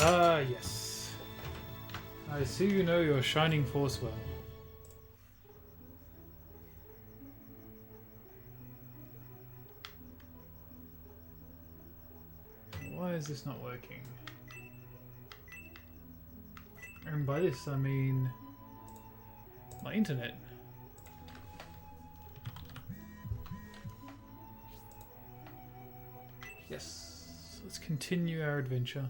Yes. I see you know your Shining Force well. Why is this not working? And by this I mean my internet. Yes, let's continue our adventure.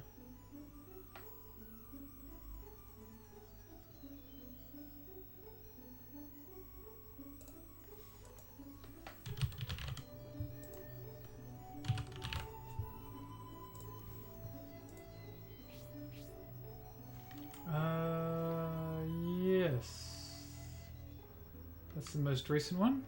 Yes. That's the most recent one.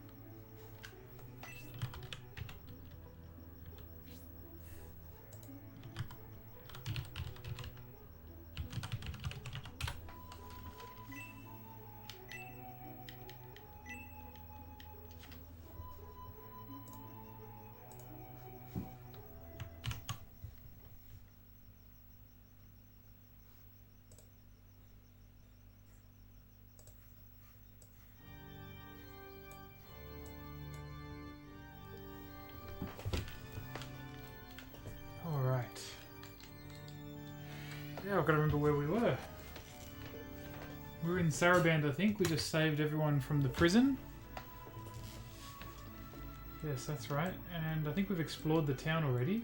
Alright. Yeah, I've got to remember where we were. We were in Saraband, I think. We just saved everyone from the prison. Yes, that's right. And I think we've explored the town already.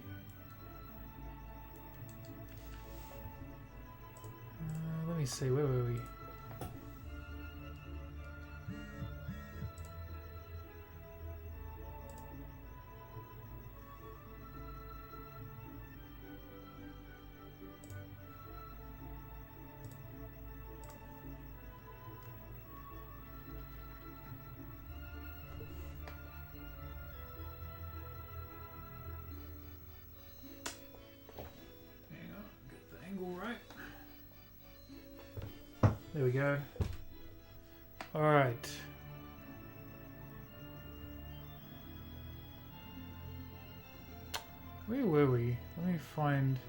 Let me see, where were we? There we go. Alright. Where were we? Let me find...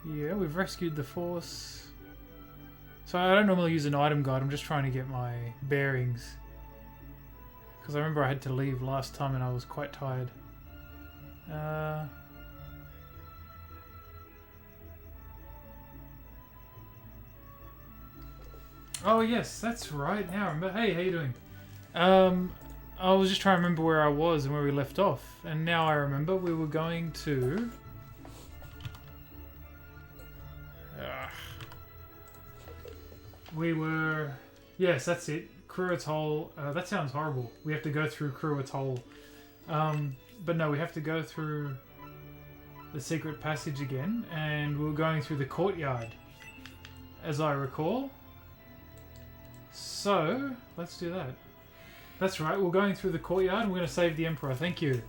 Yeah, we've rescued the force. So I don't normally use an item guide, I'm just trying to get my bearings. Because I remember I had to leave last time and I was quite tired. Oh yes, that's right. Now I remember. Hey, how you doing? I was just trying to remember where I was and where we left off, and now I remember we were going to. We were. Yes, that's it. Cruet's Hole. That sounds horrible. We have to go through Cruet's Hole. But no, we have to go through the secret passage again, and we were going through the courtyard, as I recall. So, let's do that. That's right, we're going through the courtyard and we're going to save the Emperor. Thank you.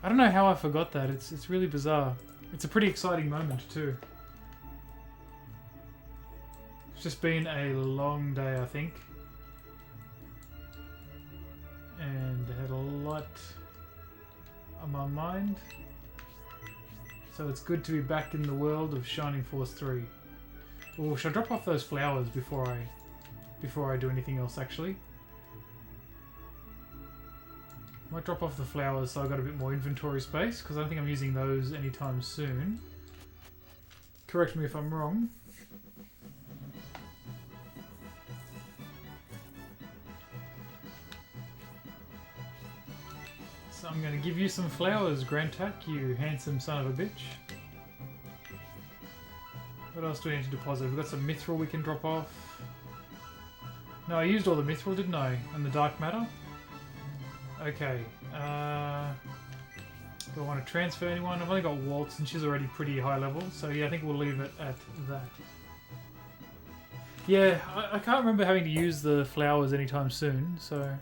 I don't know how I forgot that. It's really bizarre. It's a pretty exciting moment too. It's just been a long day, I think. And I had a lot on my mind. So it's good to be back in the world of Shining Force 3. Or should I drop off those flowers before I do anything else, actually? Might drop off the flowers so I've got a bit more inventory space, because I don't think I'm using those anytime soon. Correct me if I'm wrong. So I'm going to give you some flowers, Grantak, you handsome son of a bitch. What else do we need to deposit? We've got some mithril we can drop off. No, I used all the mithril, didn't I? And the dark matter? Okay. Do I want to transfer anyone? I've only got Waltz and she's already pretty high level, so yeah, I think we'll leave it at that. Yeah, I can't remember having to use the flowers anytime soon, so...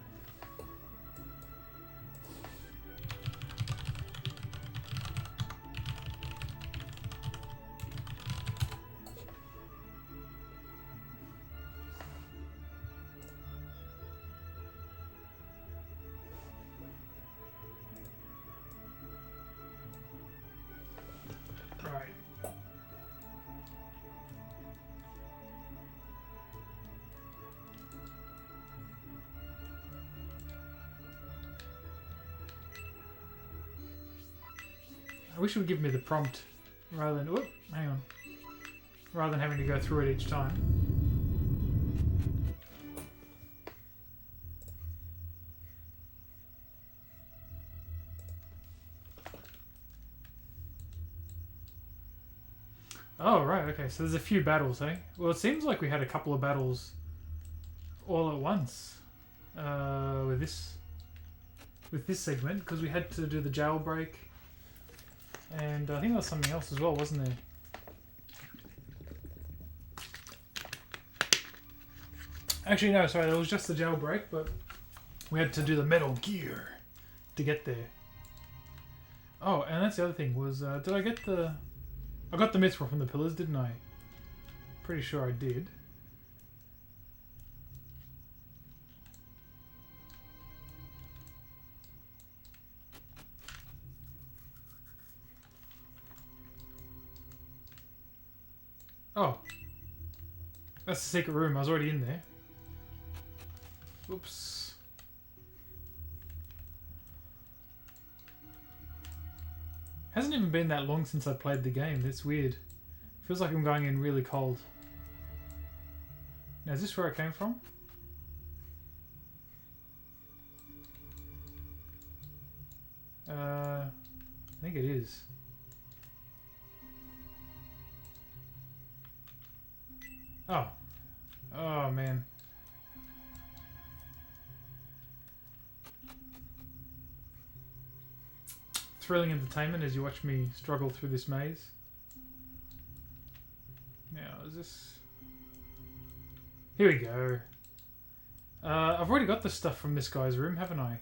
I wish it would give me the prompt rather than... Whoop, hang on. Rather than having to go through it each time. Oh, right, okay. So there's a few battles, eh? Well, it seems like we had a couple of battles all at once with this segment, because we had to do the jailbreak, and I think there was something else as well, wasn't there? Actually, no, sorry, that was just the jailbreak, but we had to do the Metal Gear to get there. Oh, and that's the other thing, was, did I get the... I got the Mithril from the pillars, didn't I? Pretty sure I did. Oh. That's the secret room, I was already in there. Whoops. Hasn't even been that long since I played the game. That's weird. Feels like I'm going in really cold. Now, is this where I came from? I think it is. Oh. Oh, man. Thrilling entertainment as you watch me struggle through this maze. Now, is this... Here we go. I've already got the stuff from this guy's room, haven't I?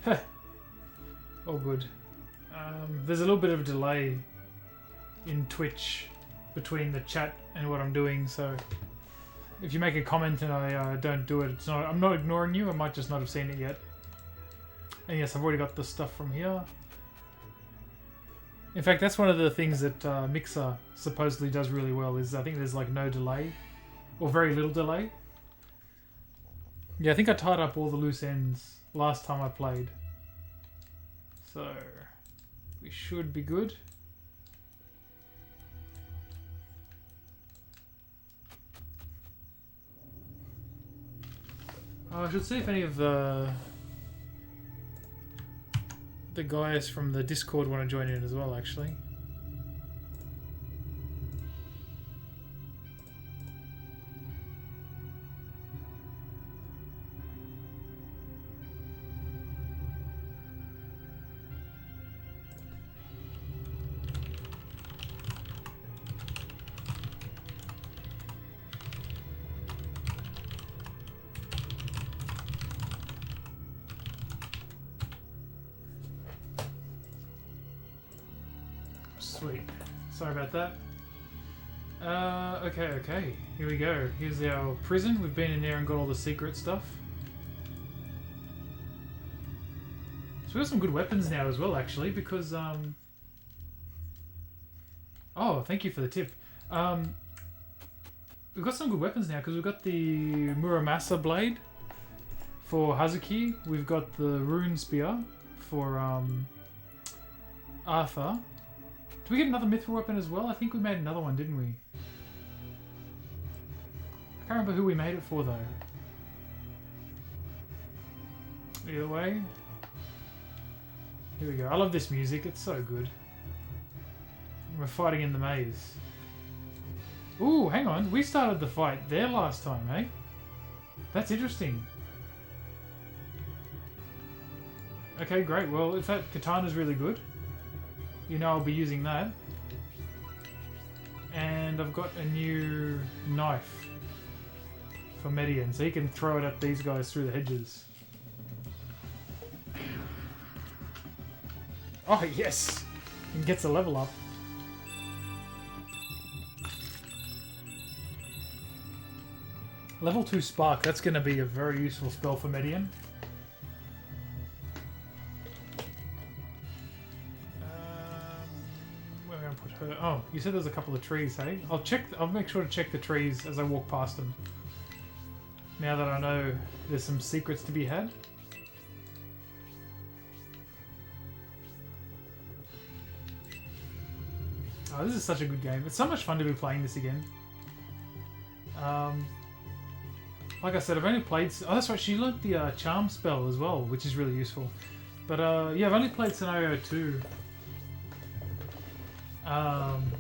Heh. All good. There's a little bit of a delay in Twitch between the chat and what I'm doing, so... If you make a comment and I don't do it, it's not. I'm not ignoring you. I might just not have seen it yet. And yes, I've already got the stuff from here. In fact, that's one of the things that Mixer supposedly does really well. Is I think there's like no delay, or very little delay. Yeah, I think I tied up all the loose ends last time I played. So we should be good. Oh, I should see if any of the guys from the Discord want to join in as well, actually. Sweet. Sorry about that. Okay. Here we go. Here's our prison. We've been in there and got all the secret stuff. So we got some good weapons now as well, actually, because, Oh, thank you for the tip. We've got some good weapons now, because we've got the Muramasa blade for Hazuki. We've got the Rune Spear for, Arthur. Did we get another Mithril weapon as well? I think we made another one, didn't we? I can't remember who we made it for, though. Either way. Here we go. I love this music. It's so good. We're fighting in the maze. Ooh, hang on. We started the fight there last time, eh? That's interesting. Okay, great. Well, if that katana's really good, you know I'll be using that. And I've got a new knife for Median, so he can throw it at these guys through the hedges. Oh, yes! And gets a level up. Level 2 Spark, that's going to be a very useful spell for Median. Where am I going to put her? Oh, you said there's a couple of trees, hey? I'll make sure to check the trees as I walk past them. Now that I know there's some secrets to be had. Oh, this is such a good game. It's so much fun to be playing this again. Like I said, I've only played... Oh, that's right, she learnt the charm spell as well, which is really useful. But yeah, I've only played Scenario 2.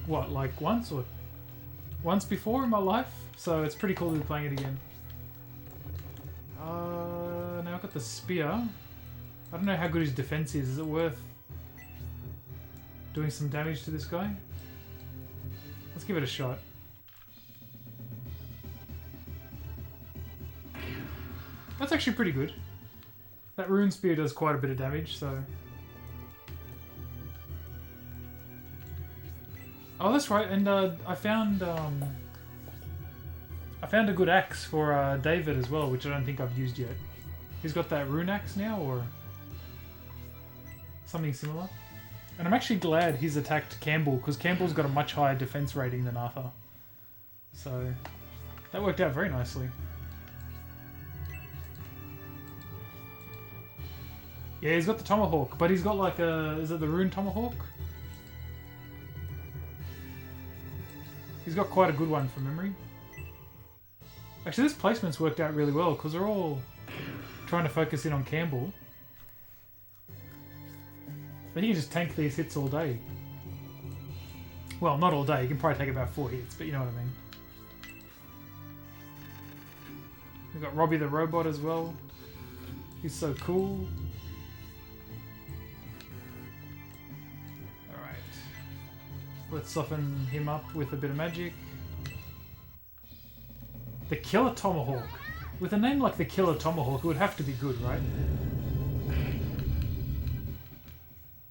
What, like once or... Once before in my life? So it's pretty cool to be playing it again. Now I've got the spear. I don't know how good his defense is. Is it worth doing some damage to this guy? Let's give it a shot. That's actually pretty good. That rune spear does quite a bit of damage, so... Oh, that's right, and I found a good axe for David as well, which I don't think I've used yet. He's got that rune axe now, or something similar. And I'm actually glad he's attacked Campbell, because Campbell's got a much higher defense rating than Arthur. So, that worked out very nicely. Yeah, he's got the tomahawk, but he's got like a... Is it the rune tomahawk? He's got quite a good one from memory. Actually, this placement's worked out really well, because they're all trying to focus in on Campbell. But he can just tank these hits all day. Well, not all day. You can probably take about 4 hits, but you know what I mean. We've got Robbie the robot as well. He's so cool. Alright. Let's soften him up with a bit of magic. The Killer Tomahawk. With a name like the Killer Tomahawk, it would have to be good, right?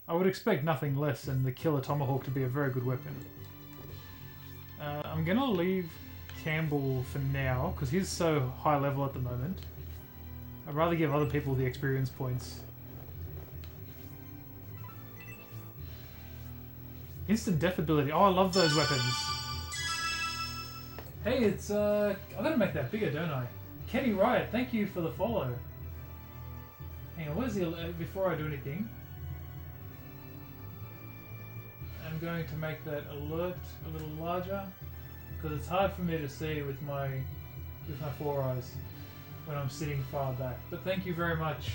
I would expect nothing less than the Killer Tomahawk to be a very good weapon. I'm gonna leave Campbell for now, because he's so high level at the moment. I'd rather give other people the experience points. Instant death ability. Oh, I love those weapons. Hey, it's, I gotta make that bigger, don't I? Kenny Riot, thank you for the follow. Hang on, where's the, before I do anything, I'm going to make that alert a little larger, because it's hard for me to see with my 4 eyes when I'm sitting far back. But thank you very much.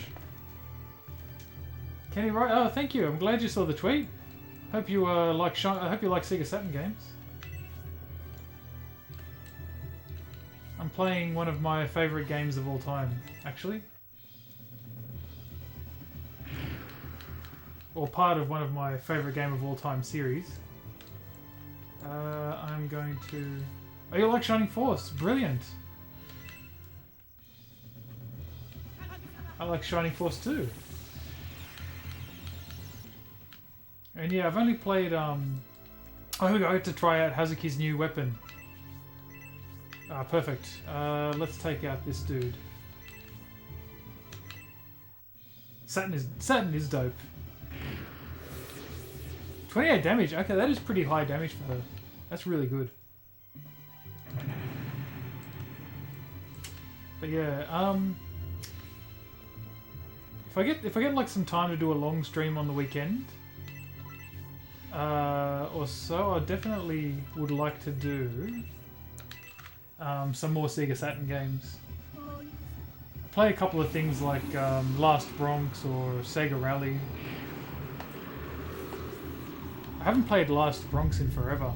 Kenny Riot, oh, thank you. I'm glad you saw the tweet. Hope you I hope you like Sega Saturn games. I'm playing one of my favourite games of all time, actually. Or part of one of my favourite game of all time series. I'm going to... Oh, you like Shining Force? Brilliant! I like Shining Force too. And yeah, I've only played, oh, here we go, I get to try out Hazuki's new weapon. Ah, perfect. Let's take out this dude. Saturn is dope. 28 damage. Okay, that is pretty high damage for her. That's really good. But yeah, if I get like some time to do a long stream on the weekend, or so, I definitely would like to do some more Sega Saturn games. Play a couple of things like Last Bronx or Sega Rally. I haven't played Last Bronx in forever.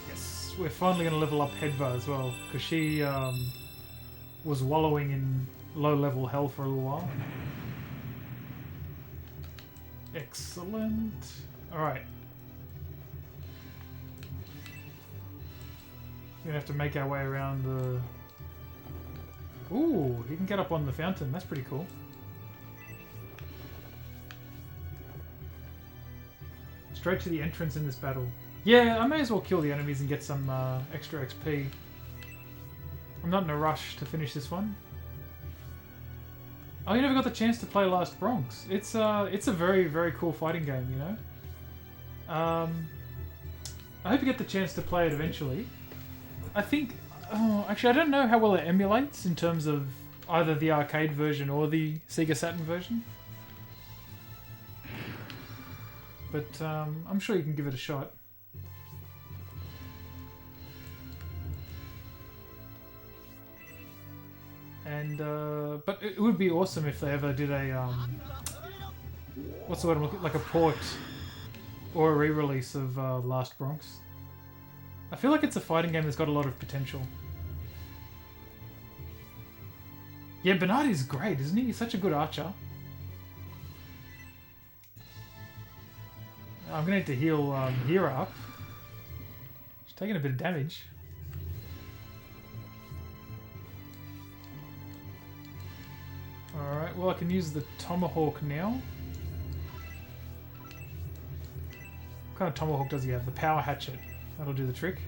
Yes, we're finally going to level up Hedva as well, because she was wallowing in low-level hell for a little while. Excellent. Alright. We're going to have to make our way around the... Ooh, you can get up on the fountain. That's pretty cool. Straight to the entrance in this battle. Yeah, I may as well kill the enemies and get some extra XP. I'm not in a rush to finish this one. Oh, you never got the chance to play Last Bronx. It's a very, very cool fighting game, you know? I hope you get the chance to play it eventually. I think Oh, actually, I don't know how well it emulates in terms of either the arcade version or the Sega Saturn version. But I'm sure you can give it a shot. And but it would be awesome if they ever did a what's the word I'm looking, like a port or a re-release of Last Bronx. I feel like it's a fighting game that's got a lot of potential. Yeah, Bernardi's great, isn't he? He's such a good archer. I'm gonna need to heal Hera up. She's taking a bit of damage. Alright, well I can use the Tomahawk now. What kind of Tomahawk does he have? The Power Hatchet. That'll do the trick.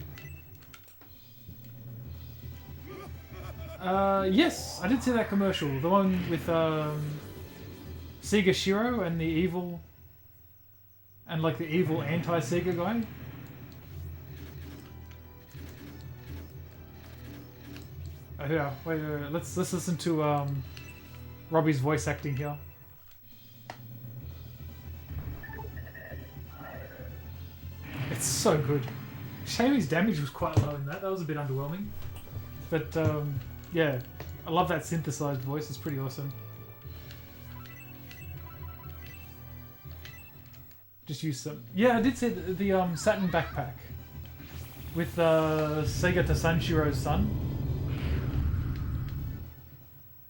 Yes, I did see that commercial. The one with Sega Shiro and the evil... And like the evil anti-Sega guy. Oh yeah, wait. Let's listen to Robbie's voice acting here. It's so good. Shame his damage was quite low in that. That was a bit underwhelming. But yeah, I love that synthesized voice. It's pretty awesome. Just use some. Yeah, I did see the Saturn backpack with Sega to Sanshiro's son.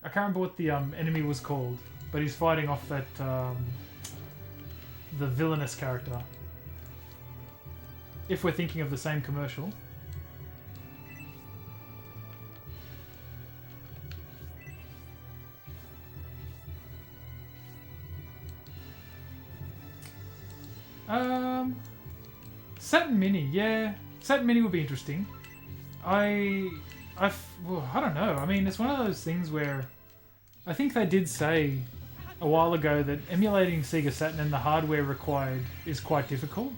I can't remember what the enemy was called, but he's fighting off that the villainous character. If we're thinking of the same commercial. Saturn Mini, yeah. Saturn Mini would be interesting. Well, I don't know. I mean, it's one of those things where I think they did say a while ago that emulating Sega Saturn and the hardware required is quite difficult.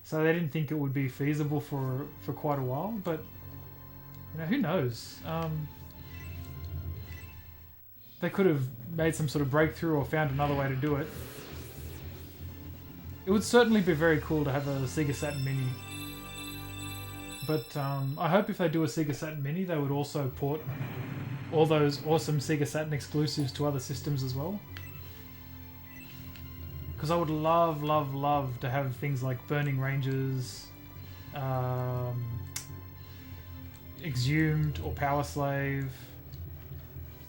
So they didn't think it would be feasible for quite a while, but you know, who knows? They could have made some sort of breakthrough or found another way to do it. It would certainly be very cool to have a Sega Saturn Mini. But I hope if they do a Sega Saturn Mini, they would also port all those awesome Sega Saturn exclusives to other systems as well. Because I would love, love, love to have things like Burning Rangers, Exhumed or Power Slave.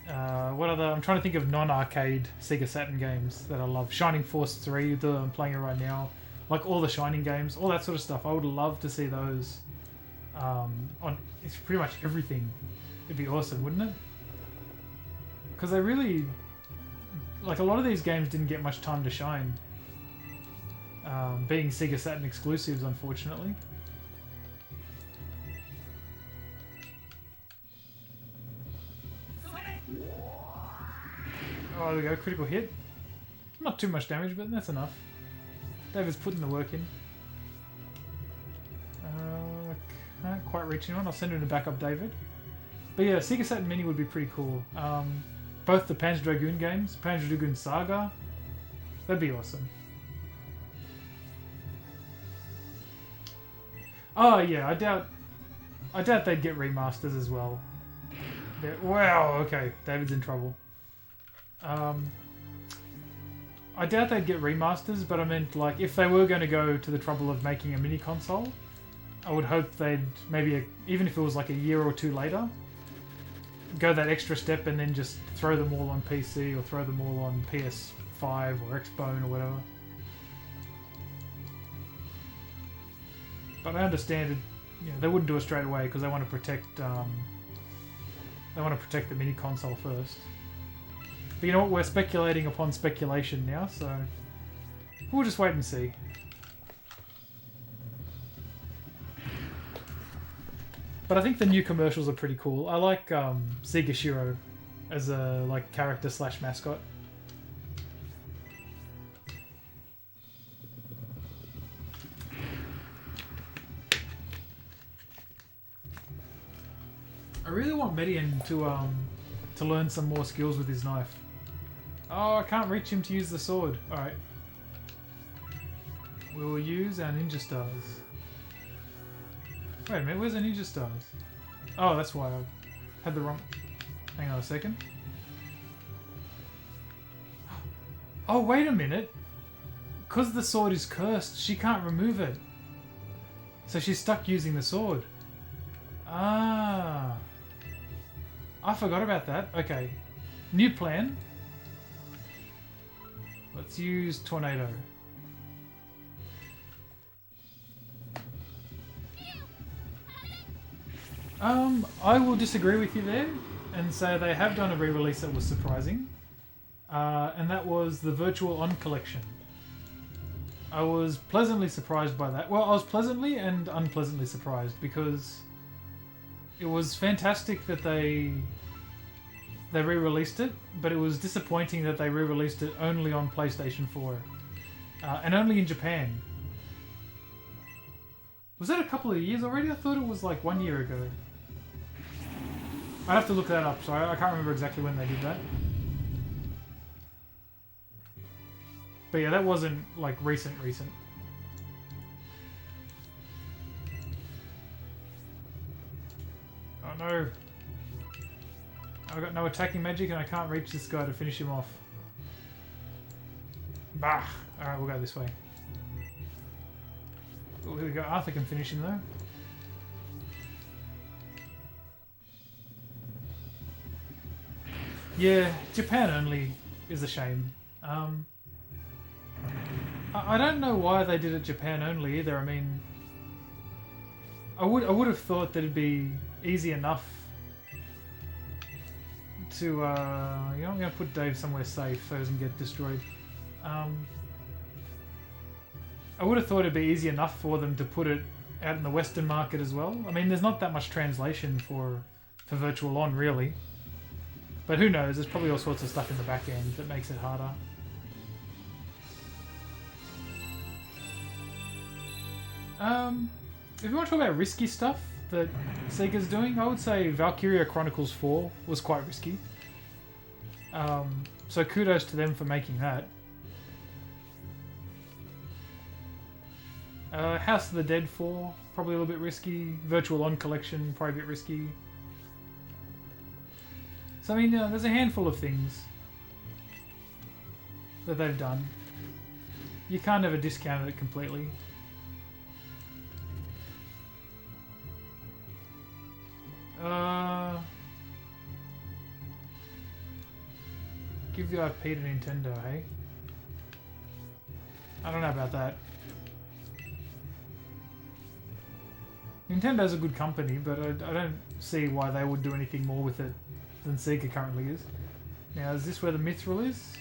What other? I'm trying to think of non-arcade Sega Saturn games that I love. Shining Force 3, I'm playing it right now. Like all the Shining games, all that sort of stuff. I would love to see those on it's pretty much everything. It'd be awesome, wouldn't it? Because they really... Like, a lot of these games didn't get much time to shine. Being Sega Saturn exclusives, unfortunately. Oh, there we go, critical hit. Not too much damage, but that's enough. David's putting the work in. Can't quite reach anyone. I'll send in a backup David. But yeah, Sega Saturn Mini would be pretty cool. Both the Panzer Dragoon games, Panzer Dragoon Saga, that'd be awesome. Oh yeah, I doubt they'd get remasters as well. Wow, okay, David's in trouble. I doubt they'd get remasters, but I meant like if they were going to go to the trouble of making a mini console, I would hope they'd maybe, even if it was like a year or two later, go that extra step and then just throw them all on PC or throw them all on PS5 or Xbone or whatever. But I understand it, you know, they wouldn't do it straight away because they want to protect the mini console first. But you know what? We're speculating upon speculation now, so we'll just wait and see. But I think the new commercials are pretty cool. I like Sega Shiro as a like character slash mascot. really want Median to learn some more skills with his knife. Oh, I can't reach him to use the sword. Alright. We will use our ninja stars. Wait a minute, where's the ninja stars? Oh, that's why I had the wrong... Hang on a second. Oh, wait a minute. Because the sword is cursed, she can't remove it. So she's stuck using the sword. Ah. I forgot about that. Okay. New plan. Let's use Tornado. I will disagree with you there and say they have done a re-release that was surprising. And that was the Virtual On collection. I was pleasantly surprised by that. Well, I was pleasantly and unpleasantly surprised because it was fantastic that they re-released it, but it was disappointing that they re-released it only on PlayStation 4 and only in Japan. Was that a couple of years already? I thought it was like 1 year ago. I'd have to look that up, so I can't remember exactly when they did that. But yeah, that wasn't like recent. Oh no. I've got no attacking magic and I can't reach this guy to finish him off. Bah! Alright, we'll go this way. Oh, here we go. Arthur can finish him though. Yeah, Japan only is a shame. I don't know why they did it Japan only either. I mean, I would have thought that it'd be easy enough to you know, I'm gonna put Dave somewhere safe so he doesn't get destroyed. I would have thought it'd be easy enough for them to put it out in the Western market as well. I mean, there's not that much translation for Virtual On really, but who knows? There's probably all sorts of stuff in the back end that makes it harder. If you want to talk about risky stuff that Sega's doing, I would say Valkyria Chronicles 4 was quite risky. So kudos to them for making that. House of the Dead 4, probably a little bit risky. Virtual On Collection, probably a bit risky. So I mean, there's a handful of things that they've done. You can't ever discount it completely. Give the IP to Nintendo, hey? I don't know about that. Nintendo's a good company, but I don't see why they would do anything more with it than Sega currently is. Now, is this where the Mithril is?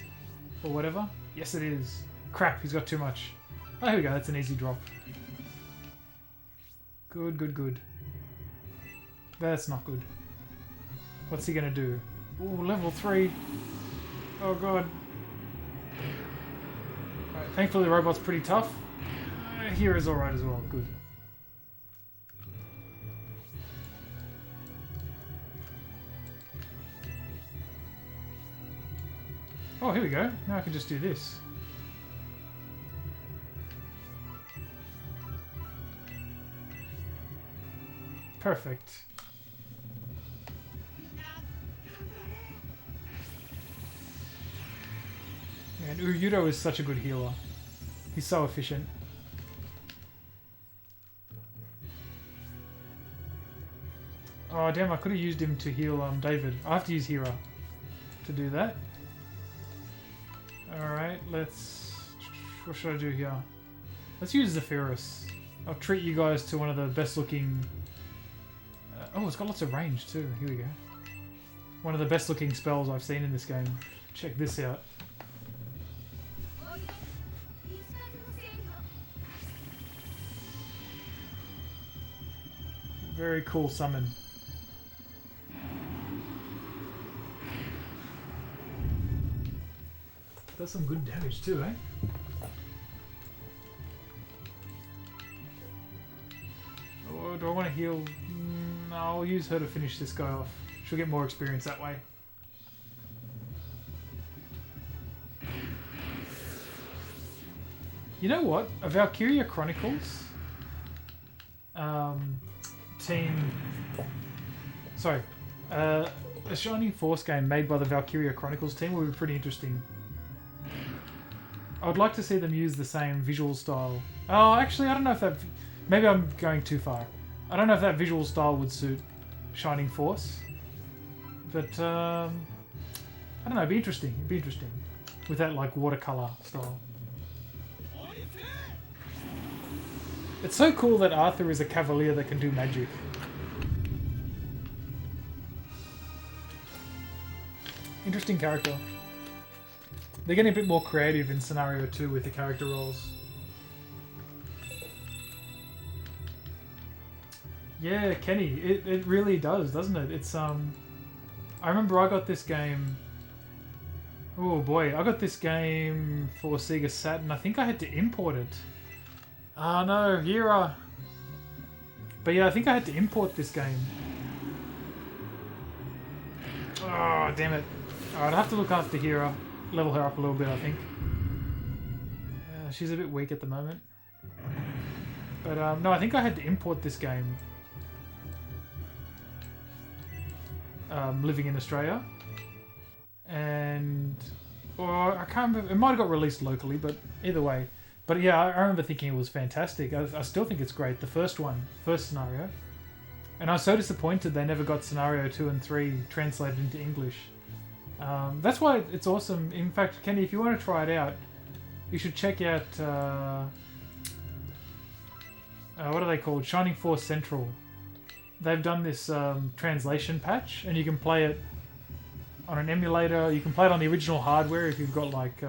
Or whatever? Yes, it is. Crap, he's got too much. Oh, here we go, that's an easy drop. Good, good, good. That's not good. What's he gonna do? Ooh, level 3. Oh god. Right, thankfully the robot's pretty tough. Here is alright as well, good. Oh, here we go. Now I can just do this. Perfect. Man, Uryudo is such a good healer. He's so efficient. Oh damn, I could have used him to heal David. I have to use Hera to do that. Alright, let's... What should I do here? Let's use Zephyrus. I'll treat you guys to one of the best looking... oh, it's got lots of range too. Here we go. One of the best looking spells I've seen in this game. Check this out. Very cool summon. Does some good damage too, eh? Oh, do I want to heal? No, I'll use her to finish this guy off. She'll get more experience that way. You know what? A Valkyria Chronicles team... Sorry. A Shining Force game made by the Valkyria Chronicles team would be pretty interesting. I would like to see them use the same visual style. Oh, actually, I don't know if that... Maybe I'm going too far. I don't know if that visual style would suit Shining Force. But, I don't know, it'd be interesting. It'd be interesting. With that, like, watercolor style. It's so cool that Arthur is a cavalier that can do magic. Interesting character. They're getting a bit more creative in Scenario 2 with the character roles. Yeah, Kenny, it really does, doesn't it? It's, I remember I got this game... Oh boy, I got this game for Sega Saturn. I think I had to import it. Ah no, Hira. But yeah, I think I had to import this game. Oh, damn it. Alright, I'll have to look after Hira. Level her up a little bit, I think. She's a bit weak at the moment. But no, I think I had to import this game. Living in Australia. And... Or I can't remember, it might have got released locally, but either way. But yeah, I remember thinking it was fantastic. I still think it's great. The first scenario. And I was so disappointed they never got scenario 2 and 3 translated into English. That's why it's awesome. In fact, Kenny, if you want to try it out, you should check out... what are they called? Shining Force Central. They've done this translation patch, and you can play it on an emulator. You can play it on the original hardware if you've got like...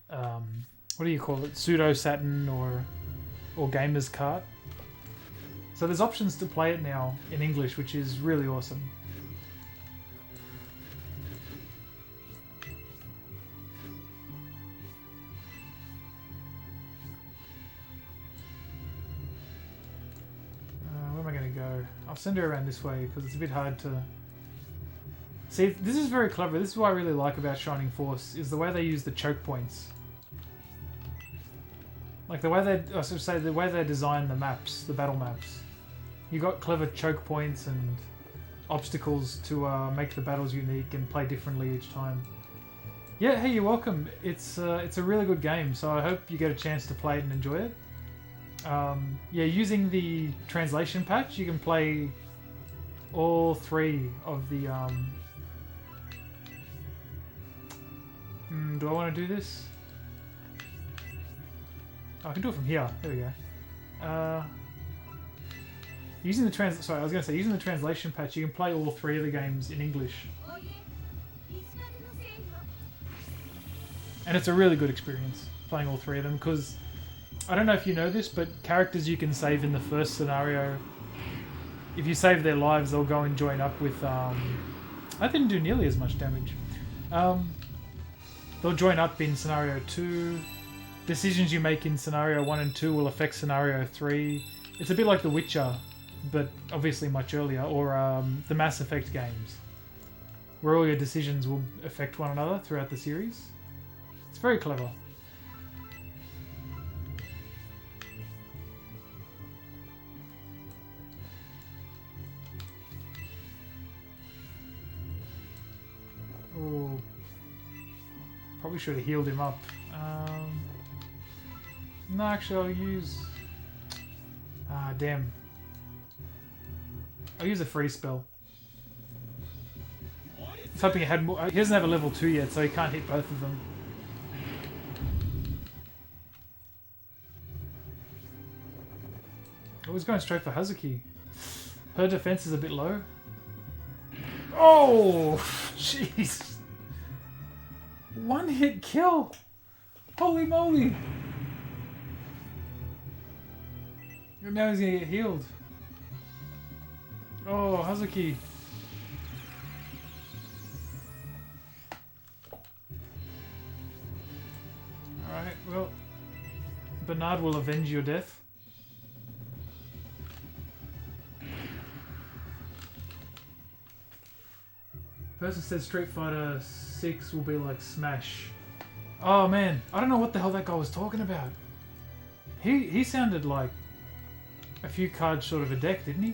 what do you call it? Pseudo Saturn or Gamer's Cart. So there's options to play it now in English, which is really awesome. Where am I going to go? I'll send her around this way because it's a bit hard to... See, this is very clever. This is what I really like about Shining Force, is the way they use the choke points. Like the way they design the maps, the battle maps. You got clever choke points and obstacles to make the battles unique and play differently each time. Yeah, hey, you're welcome. It's a really good game, so I hope you get a chance to play it and enjoy it. Yeah, using the translation patch, you can play all 3 of the... do I want to do this? I can do it from here. There we go. Using the using the translation patch, you can play all 3 of the games in English, and it's a really good experience playing all 3 of them. Because I don't know if you know this, but characters you can save in the first scenario, if you save their lives, they'll go and join up with. I didn't do nearly as much damage. They'll join up in scenario 2. Decisions you make in scenario 1 and 2 will affect scenario 3. It's a bit like The Witcher, but obviously much earlier, or the Mass Effect games, where all your decisions will affect one another throughout the series. It's very clever. Oh, probably should have healed him up. No, actually, I'll use... Ah, damn. I'll use a free spell. I was hoping it had more... He doesn't have a level 2 yet, so he can't hit both of them. Oh, he's going straight for Hazuki. Her defense is a bit low. Oh! Jeez! One hit kill! Holy moly! And now he's gonna get healed. Oh, Hazuki. Alright, well, Bernard will avenge your death. Person said Street Fighter 6 will be like Smash. Oh man, I don't know what the hell that guy was talking about. He sounded like a few cards short of a deck, didn't he?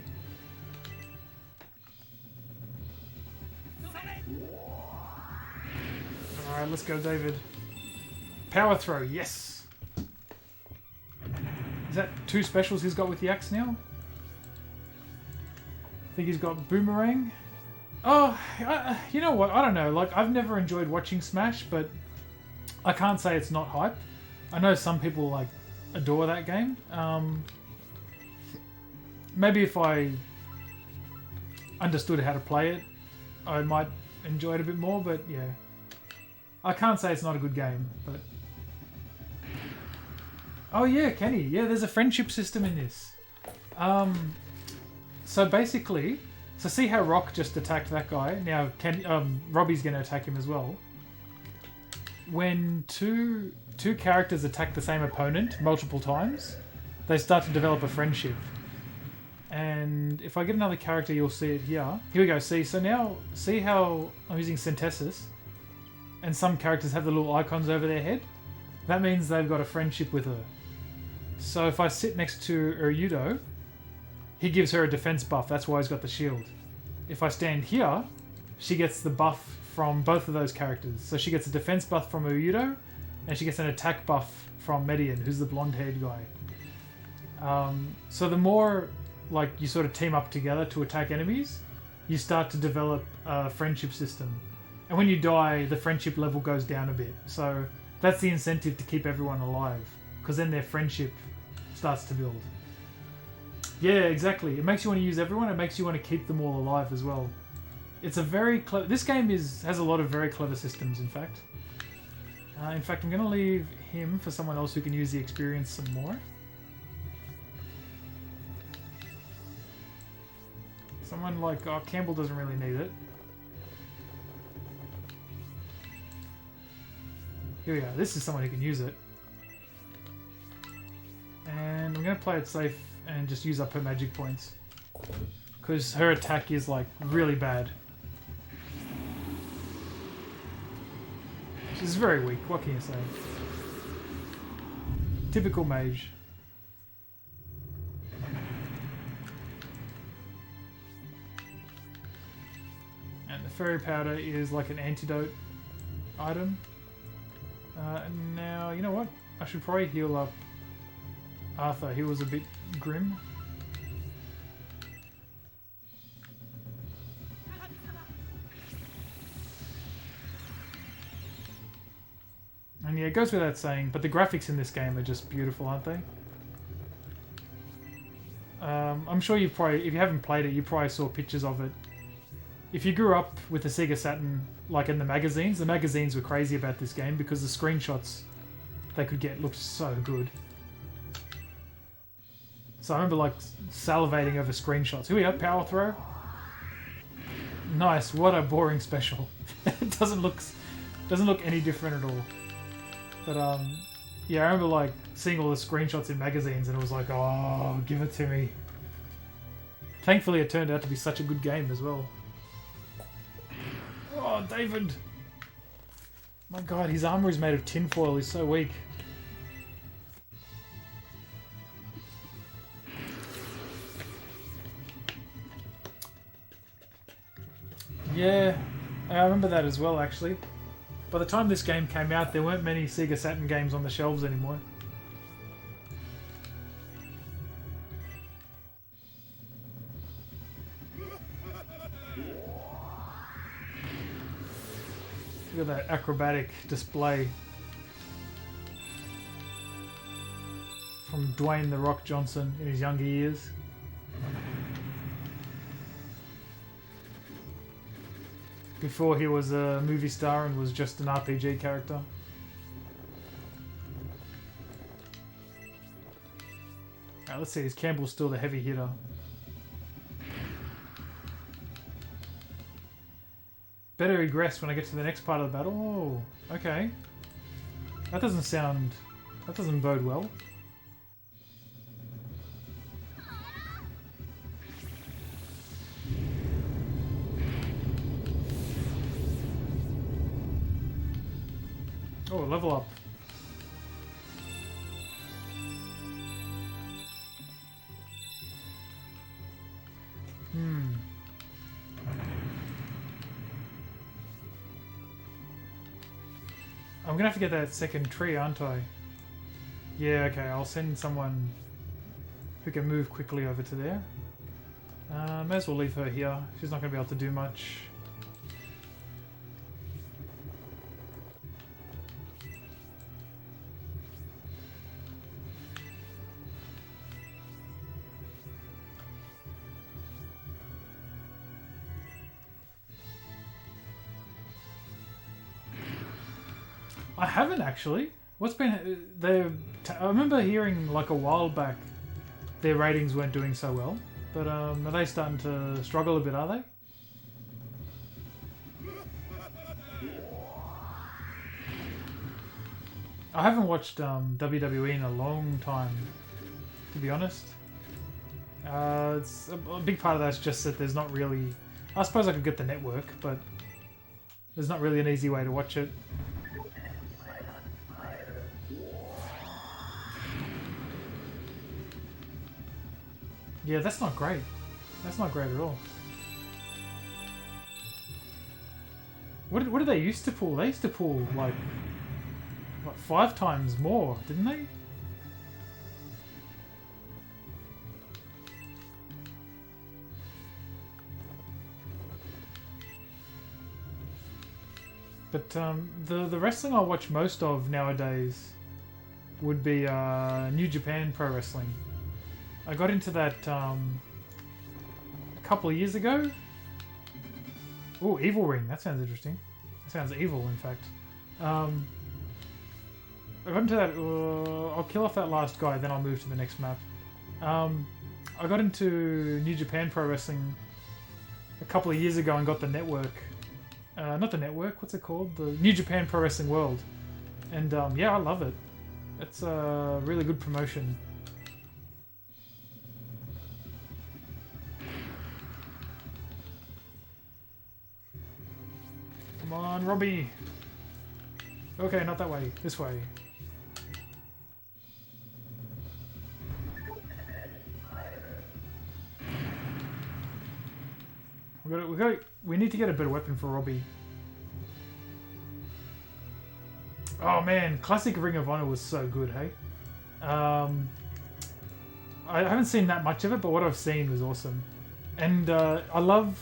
Alright, let's go, David. Power throw, yes! Is that 2 specials he's got with the axe now? I think he's got Boomerang. Oh, you know what? I don't know. Like, I've never enjoyed watching Smash, but I can't say it's not hype. I know some people, like, adore that game. Maybe if I understood how to play it, I might enjoy it a bit more, but yeah. I can't say it's not a good game, but... Oh yeah, Kenny. Yeah, there's a friendship system in this. So basically... So see how Rock just attacked that guy? Now Robbie's going to attack him as well. When two characters attack the same opponent multiple times, they start to develop a friendship. And if I get another character, you'll see it here. Here we go. See, so now, see how I'm using Synthesis, and some characters have the little icons over their head? That means they've got a friendship with her. So if I sit next to Uryudo, he gives her a defense buff. That's why he's got the shield. If I stand here, she gets the buff from both of those characters. So she gets a defense buff from Uryudo, and she gets an attack buff from Median, who's the blonde-haired guy. So the more like you sort of team up together to attack enemies, you start to develop a friendship system. And when you die, the friendship level goes down a bit. So that's the incentive to keep everyone alive, because then their friendship starts to build. Yeah, exactly. It makes you want to use everyone. It makes you want to keep them all alive as well. It's a very clever... This game has a lot of very clever systems, in fact. I'm going to leave him for someone else who can use the experience some more. Someone like... Oh, Campbell doesn't really need it. Here we go. This is someone who can use it. And I'm going to play it safe and just use up her magic points. Because her attack is, like, really bad. She's very weak, what can you say? Typical mage. And the fairy powder is like an antidote item. Now, you know what? I should probably heal up Arthur. He was a bit grim. And yeah, it goes without saying, but the graphics in this game are just beautiful, aren't they? I'm sure you've probably, if you haven't played it, you probably saw pictures of it. If you grew up with the Sega Saturn, like in the magazines were crazy about this game because the screenshots they could get looked so good. So I remember like salivating over screenshots. Here we go, power throw. Nice, what a boring special. It doesn't look any different at all. But yeah, I remember like seeing all the screenshots in magazines and it was like, oh, give it to me. Thankfully it turned out to be such a good game as well. Oh, David! My god, his armor is made of tinfoil, he's so weak. Yeah, I remember that as well, actually. By the time this game came out, there weren't many Sega Saturn games on the shelves anymore. Look at that acrobatic display from Dwayne "The Rock" Johnson in his younger years. Before he was a movie star and was just an RPG character. Alright, let's see, is Campbell still the heavy hitter? Better egress when I get to the next part of the battle. Oh, okay. That doesn't bode well. Oh, level up. I'm gonna have to get that second tree, aren't I? Yeah, okay, I'll send someone who can move quickly over to there. May as well leave her here. She's not gonna be able to do much. I haven't actually. What's been I remember hearing like a while back their ratings weren't doing so well, but are they starting to struggle a bit? Are they? I haven't watched WWE in a long time, to be honest. It's a big part of that's just that there's not really. I suppose I could get the network, but there's not really an easy way to watch it. Yeah, that's not great. That's not great at all. What did they used to pull? They used to pull like 5 times more, didn't they? But the wrestling I watch most of nowadays would be New Japan Pro Wrestling. I got into that a couple of years ago. Oh, Evil Ring. That sounds interesting. That sounds evil, in fact. I got into that. I'll kill off that last guy, then I'll move to the next map. I got into New Japan Pro Wrestling a couple of years ago and got the network. Not the network. What's it called? The New Japan Pro Wrestling World. And yeah, I love it. It's a really good promotion. Come on, Robbie. Okay, not that way. This way. We need to get a better weapon for Robbie. Oh man, classic Ring of Honor was so good, hey? I haven't seen that much of it, but what I've seen was awesome. And I love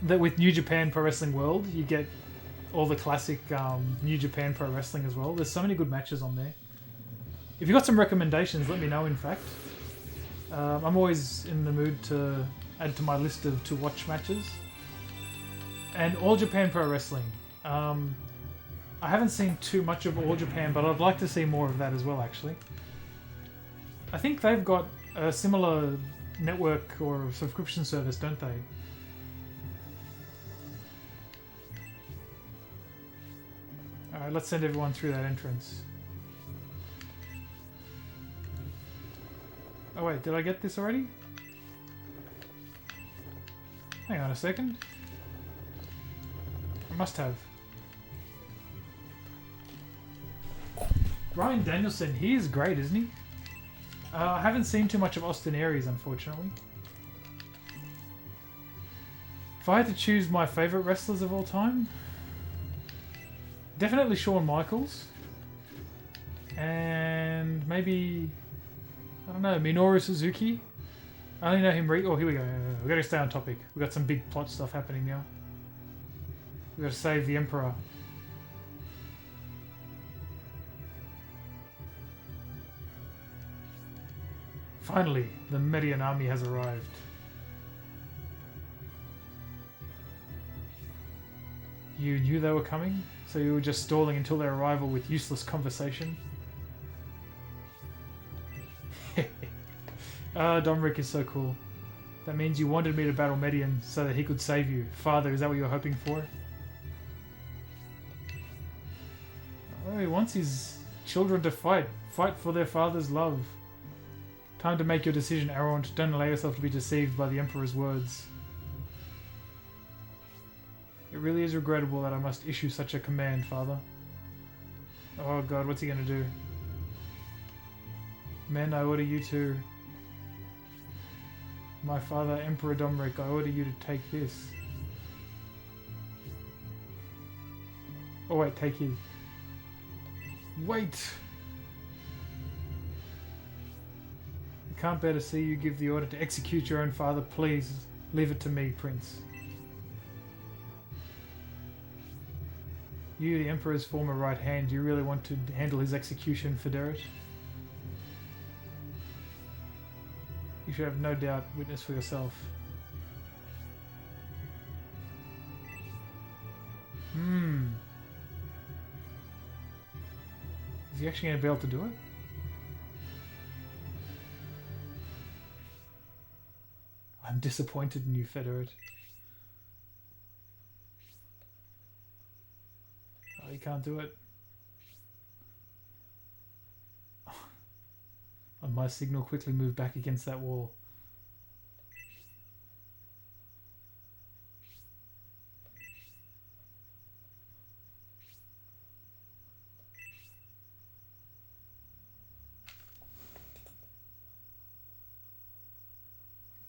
that with New Japan Pro Wrestling World, you get all the classic New Japan Pro Wrestling as well. There's so many good matches on there. If you've got some recommendations, let me know, in fact. I'm always in the mood to add to my list of to-watch matches. And All Japan Pro Wrestling. I haven't seen too much of All Japan, but I'd like to see more of that as well, actually. I think they've got a similar network or subscription service, don't they? Alright, let's send everyone through that entrance. Oh wait, did I get this already? Hang on a second. I must have. Bryan Danielson, he is great, isn't he? I haven't seen too much of Austin Aries, unfortunately. If I had to choose my favourite wrestlers of all time, definitely Shawn Michaels. And maybe, I don't know, Minoru Suzuki. I only know him oh, here we go. We gotta stay on topic. We got some big plot stuff happening now. We gotta save the Emperor. Finally, the Median army has arrived. You knew they were coming, so you were just stalling until their arrival with useless conversation? Domric is so cool. That means you wanted me to battle Median so that he could save you. Father, is that what you were hoping for? Oh, he wants his children to fight. Fight for their father's love. Time to make your decision, Aront. Don't allow yourself to be deceived by the Emperor's words. It really is regrettable that I must issue such a command, Father. Oh god, what's he gonna do? Men, I order you to... My father, Emperor Domeric, I order you to take this. Oh wait, take his. Wait! I can't bear to see you give the order to execute your own father. Please, leave it to me, Prince. You, the Emperor's former right hand, do you really want to handle his execution, Federate? You should have no doubt witness for yourself. Is he actually going to be able to do it? I'm disappointed in you, Federate. Oh, you can't do it. On my signal, quickly move back against that wall.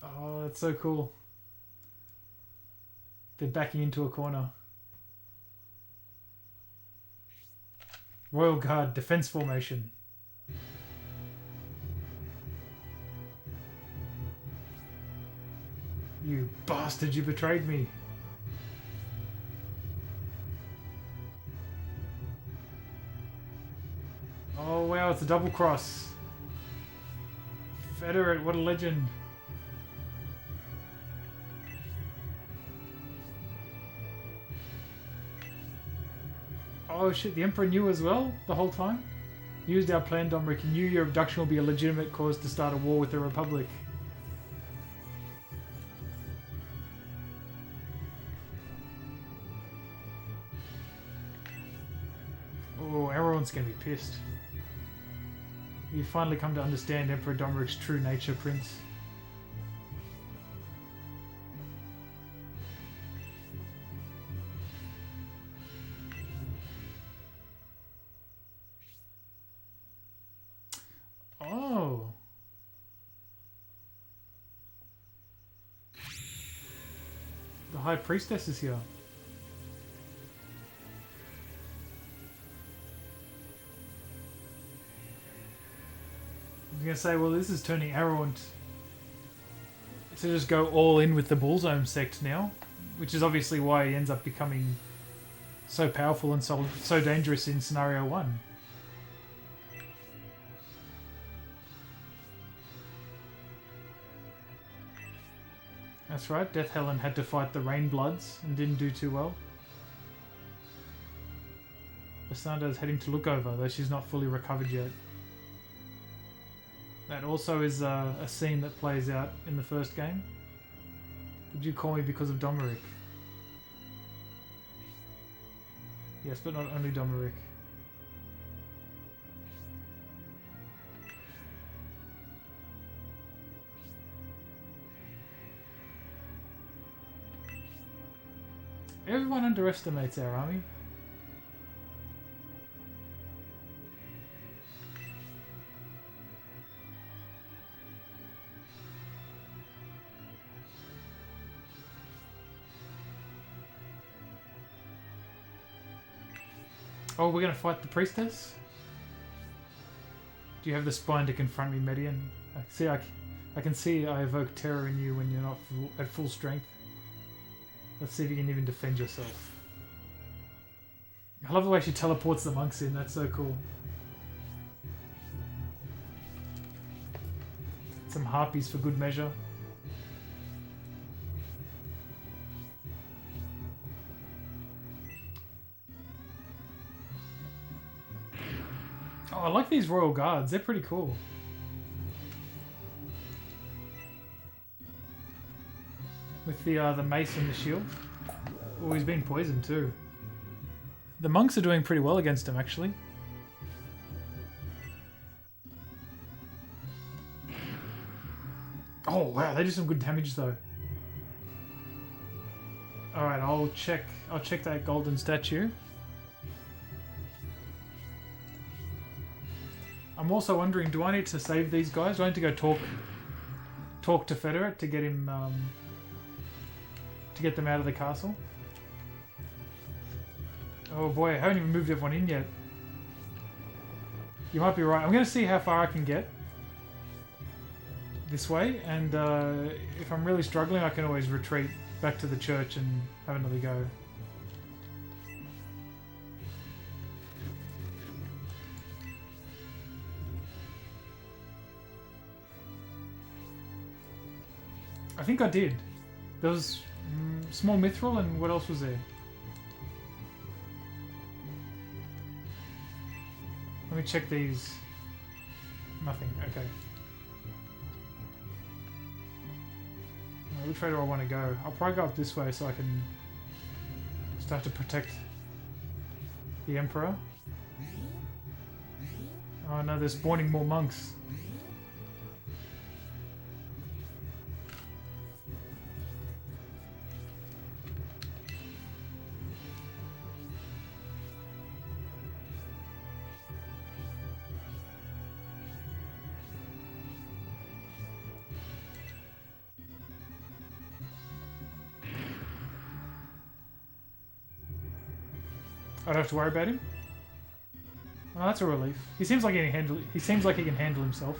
Oh, that's so cool. They're backing into a corner. Royal Guard, defense formation. You bastard, you betrayed me. Oh wow, it's a double cross. Federate, what a legend. Oh shit, the Emperor knew as well the whole time? Used our plan, Domeric. He knew your abduction will be a legitimate cause to start a war with the Republic. Oh, everyone's gonna be pissed. You finally come to understand Emperor Domeric's true nature, Prince. Oh. The High Priestess is here. I was going to say, well, this is turning Arrowant to just go all in with the Bullsome sect now, which is obviously why he ends up becoming so powerful and so dangerous in Scenario 1. That's right, Death Helen had to fight the Rainbloods and didn't do too well. Bassanda's heading to look over, though she's not fully recovered yet. That also is a scene that plays out in the first game. Did you call me because of Domeric? Yes, but not only Domeric. Everyone underestimates our army. Oh, we're gonna fight the priestess? Do you have the spine to confront me, Median? I can see I evoke terror in you when you're not at full strength. Let's see if you can even defend yourself. I love the way she teleports the monks in, that's so cool. Some harpies for good measure. Oh, I like these Royal Guards, they're pretty cool. With the mace and the shield. Oh, he's been poisoned too. The monks are doing pretty well against him, actually. Oh wow, they do some good damage though. Alright, I'll check that golden statue. I'm also wondering, do I need to save these guys? Do I need to go talk to Federate to get him to get them out of the castle? Oh boy, I haven't even moved everyone in yet. You might be right. I'm going to see how far I can get this way, and if I'm really struggling, I can always retreat back to the church and have another go. I think I did. There was small mithril, and what else was there? Let me check these. Nothing. Okay. Which way do I want to go? I'll probably go up this way so I can start to protect the Emperor. Oh no, they're spawning more monks. I don't have to worry about him. Oh, that's a relief. He seems like he can handle. He seems like he can handle himself.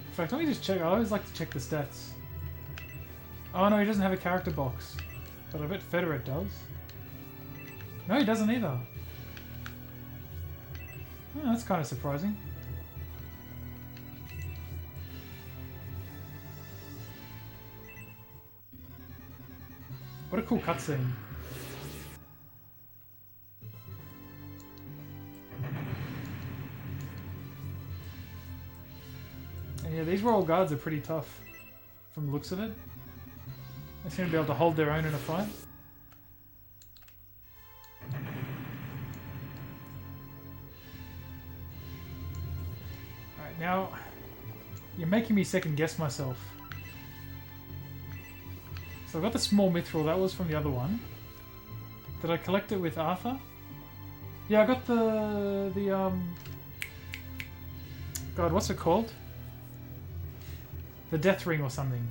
In fact, let me just check. I always like to check the stats. Oh no, he doesn't have a character box, but I bet Federate does. No, he doesn't either. Oh, that's kind of surprising. What a cool cutscene. And yeah, these royal guards are pretty tough from the looks of it. They seem to be able to hold their own in a fight. Alright, now you're making me second guess myself. So I got the small mithril, that was from the other one. Did I collect it with Arthur? Yeah, I got God, what's it called? The Death Ring or something.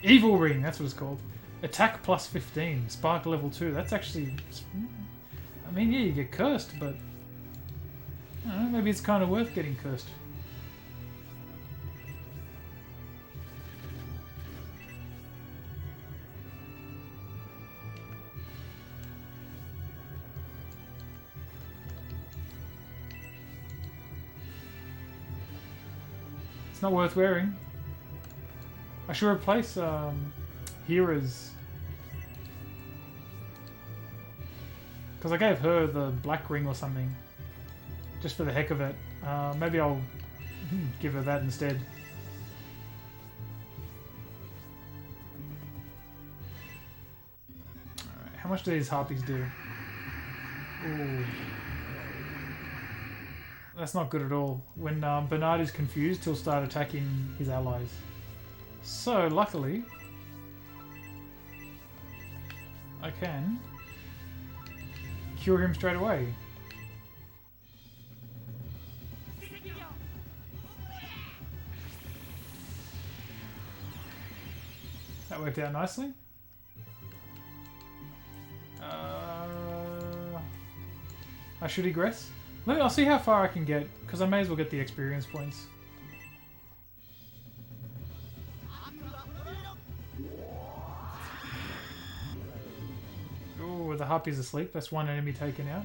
Evil Ring, that's what it's called. Attack plus 15, Spark level 2. That's actually... I mean, yeah, you get cursed, but... I don't know, maybe it's kind of worth getting cursed. Not worth wearing. I should replace Hera's, because I gave her the black ring or something just for the heck of it. Maybe I'll give her that instead. Alright, how much do these harpies do? Ooh. That's not good at all. When Bernard is confused, he'll start attacking his allies. So, luckily, I can cure him straight away. That worked out nicely. I should egress. I'll see how far I can get, because I may as well get the experience points. Ooh, the harpy's asleep. That's one enemy taken out.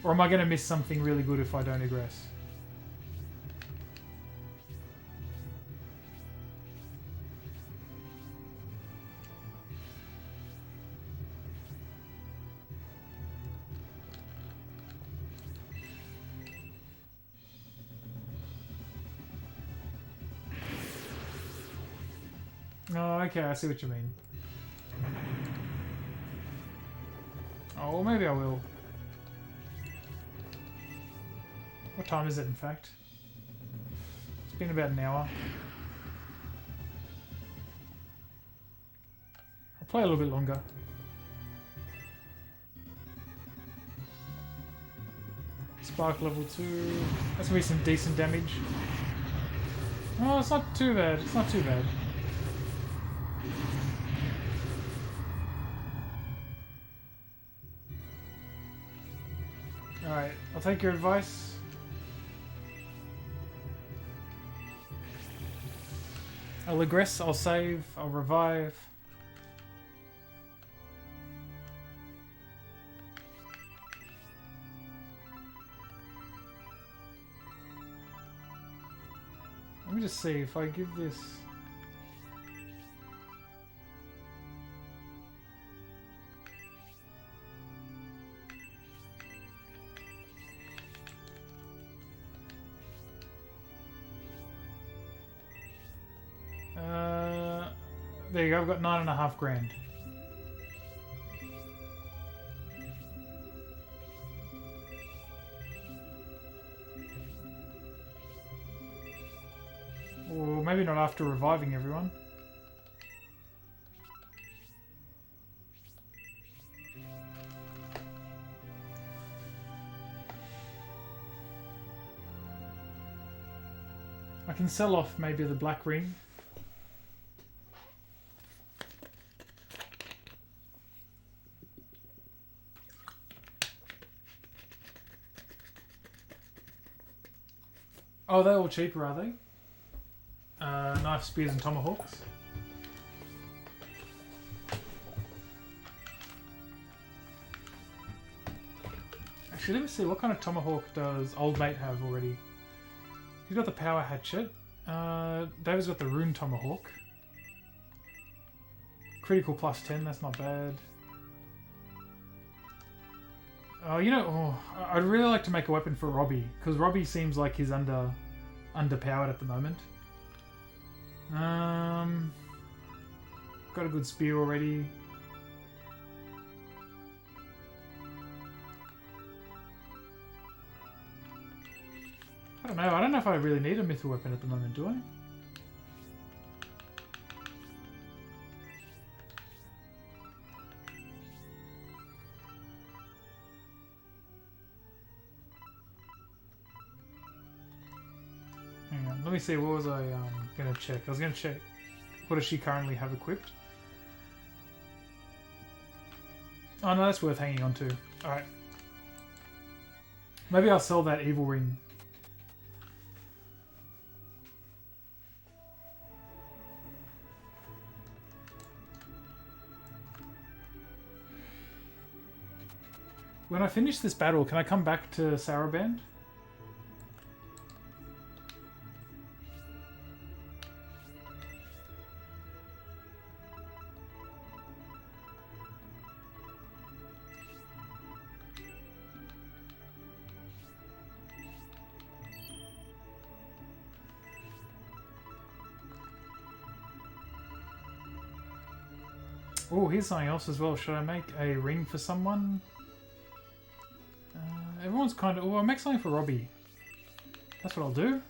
Or am I going to miss something really good if I don't egress? Oh, okay, I see what you mean. Oh, well, maybe I will. What time is it, in fact? It's been about an hour. I'll play a little bit longer. Spark level 2. That's gonna be some decent damage. Oh, it's not too bad. It's not too bad. Alright, I'll take your advice. I'll aggress, I'll save, I'll revive. Let me just see if I give this... there you go, I've got 9.5 grand. Or maybe not after reviving everyone. I can sell off maybe the black ring. Oh, they're all cheaper, are they? Knife, spears, and tomahawks. Actually, let me see. What kind of tomahawk does Old Mate have already? He's got the power hatchet. David's got the rune tomahawk. Critical plus 10, that's not bad. Oh, you know, I'd really like to make a weapon for Robbie, because Robbie seems like he's underpowered at the moment. Got a good spear already. I don't know. I don't know if I really need a mythical weapon at the moment, do I? Hang on. Let me see. What was I gonna check? I was gonna check. What does she currently have equipped? Oh no, that's worth hanging on to. Alright. Maybe I'll sell that evil ring. When I finish this battle, can I come back to Saraband? Oh, here's something else as well. Should I make a ring for someone? Everyone's kind of... Oh, I'll make something for Robbie. That's what I'll do.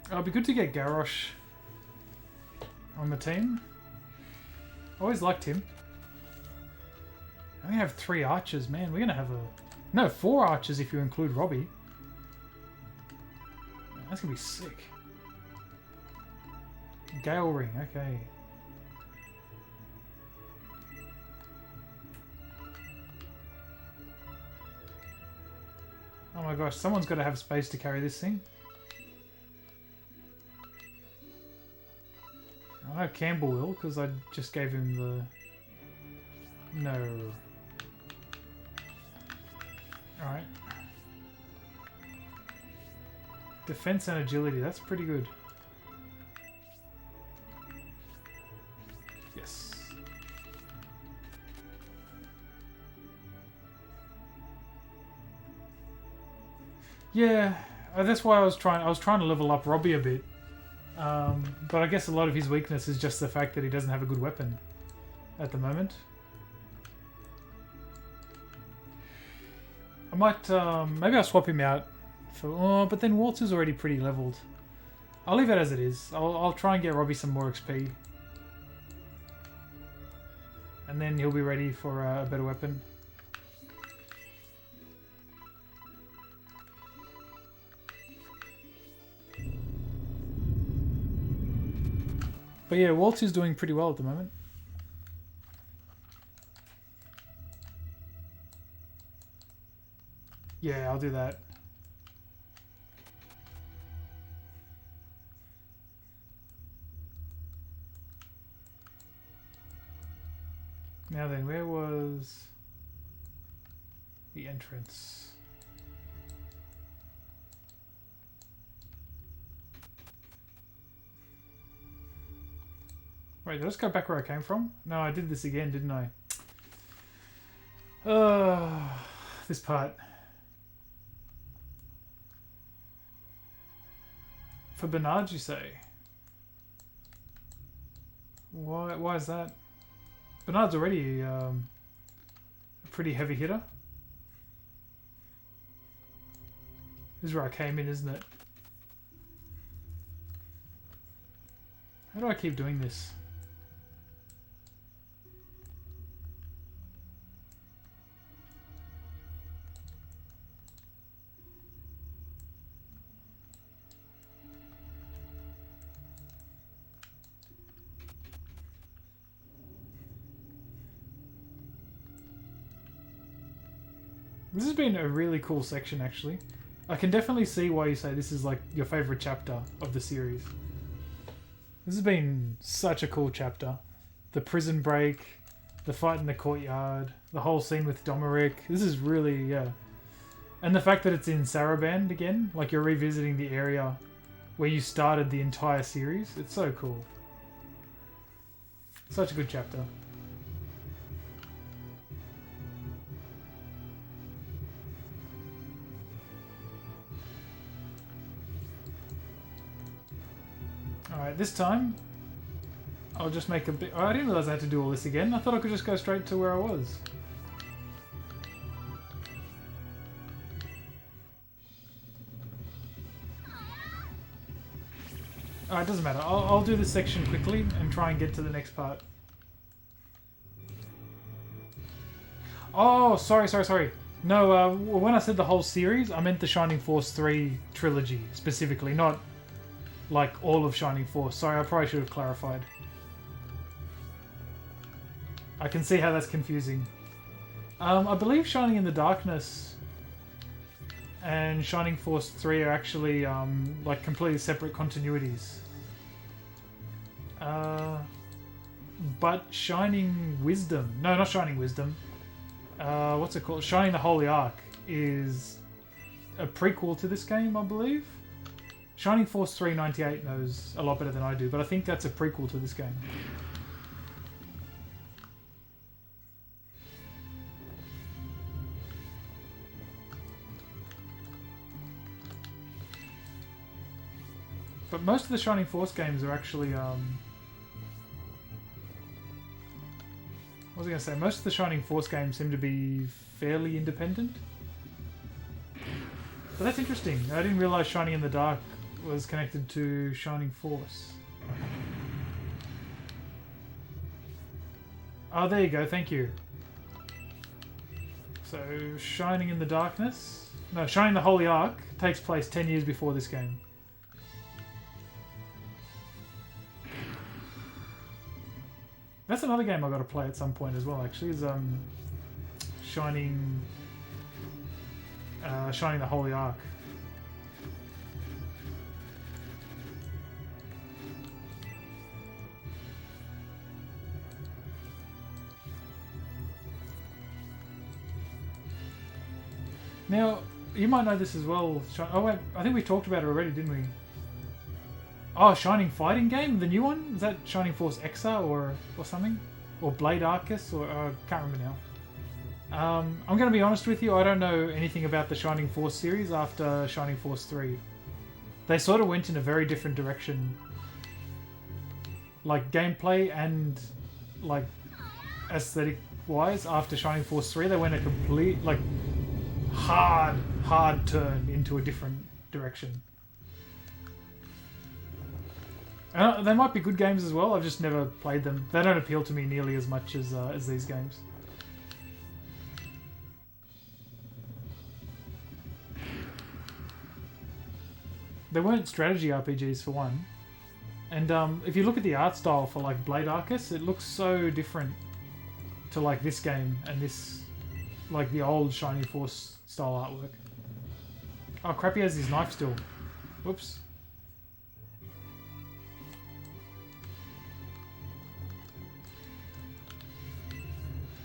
It'll be good to get Garrosh on the team. I always liked him. I only have 3 archers, man. We're gonna have a... No, 4 archers if you include Robbie. That's gonna be sick. Gale Ring, okay. Oh my gosh, someone's gotta have space to carry this thing. I know Campbell will, because I just gave him the... No. Alright. Defense and agility, that's pretty good. Yes. Yeah, that's why I was trying to level up Robbie a bit. But I guess a lot of his weakness is just the fact that he doesn't have a good weapon. at the moment. I might, maybe I'll swap him out for, oh, but then Walter's already pretty leveled. I'll leave it as it is. I'll try and get Robbie some more XP. And then he'll be ready for a better weapon. But yeah, Walter's doing pretty well at the moment. Yeah, I'll do that. Now then, where was the entrance? Wait, did I just go back where I came from? No, I did this again, didn't I? This part. For Bernard, you say? Why is that? Bernard's already a pretty heavy hitter. This is where I came in, isn't it? How do I keep doing this? This has been a really cool section, actually. I can definitely see why you say this is like your favourite chapter of the series. This has been such a cool chapter. The prison break, the fight in the courtyard, the whole scene with Domeric. This is really, yeah. And the fact that it's in Saraband again, like you're revisiting the area where you started the entire series. It's so cool. Such a good chapter. Alright, this time I'll just make a bit... Oh, I didn't realise I had to do all this again. I thought I could just go straight to where I was. Alright, doesn't matter. I'll do this section quickly and try and get to the next part. Oh, sorry. No, when I said the whole series, I meant the Shining Force 3 trilogy specifically, not like all of Shining Force. Sorry, I probably should have clarified. I can see how that's confusing. I believe Shining in the Darkness and Shining Force 3 are actually like completely separate continuities. But Shining Wisdom... No, not Shining Wisdom. What's it called? Shining the Holy Ark is a prequel to this game, I believe. Shining Force 398 knows a lot better than I do, but I think that's a prequel to this game. But most of the Shining Force games are actually, what was I going to say? Most of the Shining Force games seem to be fairly independent. But that's interesting. I didn't realise Shining in the Dark was connected to Shining Force. Oh, there you go. Thank you. So, Shining in the Darkness... No, Shining the Holy Ark takes place 10 years before this game. That's another game I've got to play at some point as well, actually, is Shining the Holy Ark. Now, you might know this as well. Oh wait, I think we talked about it already, didn't we? Oh, Shining Fighting Game? The new one? Is that Shining Force Exa or something? Or Blade Arcus? Or I can't remember now. I'm going to be honest with you, I don't know anything about the Shining Force series after Shining Force 3. They sort of went in a very different direction. Like gameplay and like aesthetic wise after Shining Force 3. They went a complete, like, hard turn into a different direction. They might be good games as well. I've just never played them. They don't appeal to me nearly as much as these games. They weren't strategy RPGs for one, and if you look at the art style for like Blade Arcus, it looks so different to like this game and this, like the old Shining Force style artwork. Oh crap! He has his knife still. Whoops.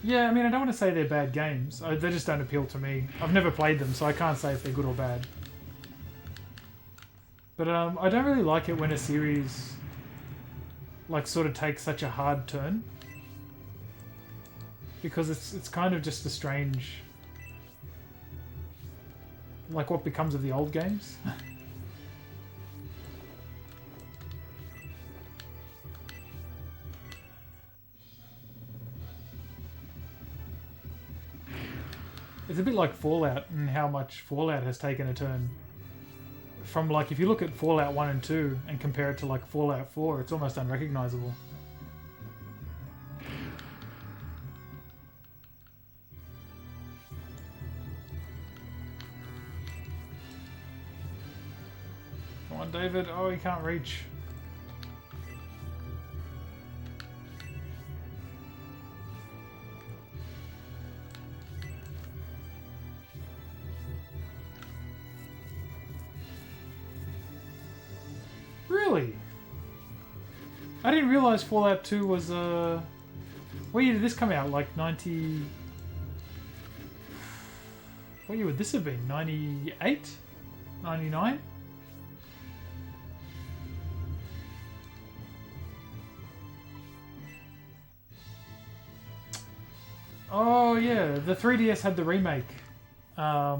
Yeah, I mean, I don't want to say they're bad games. They just don't appeal to me. I've never played them, so I can't say if they're good or bad. But I don't really like it when a series, like, sort of takes such a hard turn. Because it's kind of just a strange... like, what becomes of the old games. It's a bit like Fallout and how much Fallout has taken a turn. From, like, if you look at Fallout 1 and 2 and compare it to, like, Fallout 4, it's almost unrecognizable. Come on, David. Oh, he can't reach. Really? I didn't realize Fallout 2 was, what year did this come out? Like 90... What year would this have been? 98? 99? Oh yeah, the 3DS had the remake. I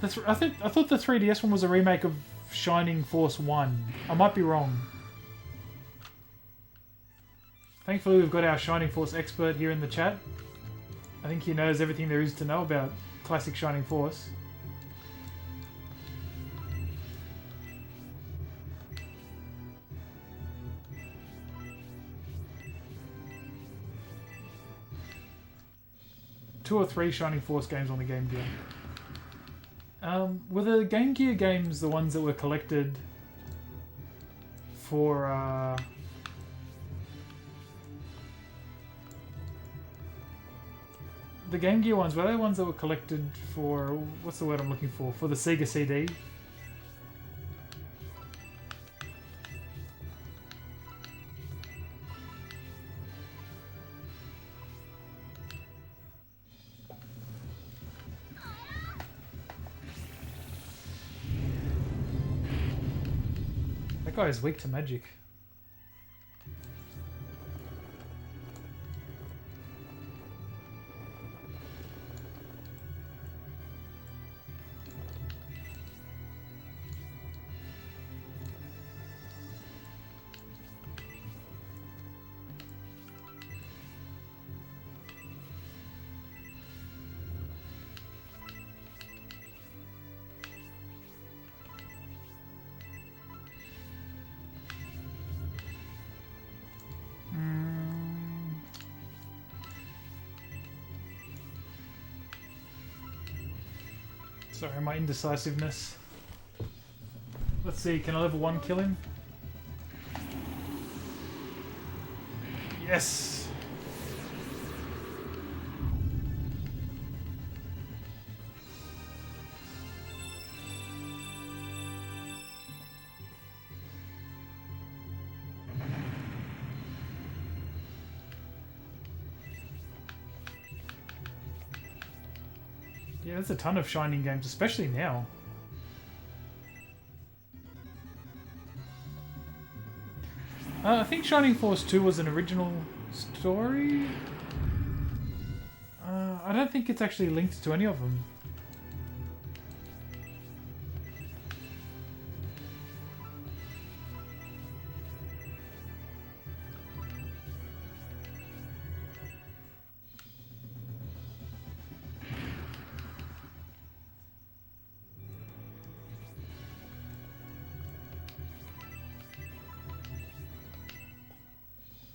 thought the 3DS one was a remake of Shining Force 1. I might be wrong. Thankfully we've got our Shining Force expert here in the chat. I think he knows everything there is to know about classic Shining Force. Two or three Shining Force games on the Game Gear. Were the Game Gear games the ones that were collected for, the Game Gear ones, were they the ones that were collected for, what's the word I'm looking for the Sega CD? That guy is weak to magic. Sorry, my indecisiveness. Let's see, can I level 1 kill him? Yes! Yeah, there's a ton of Shining games, especially now. I think Shining Force 2 was an original story. I don't think it's actually linked to any of them.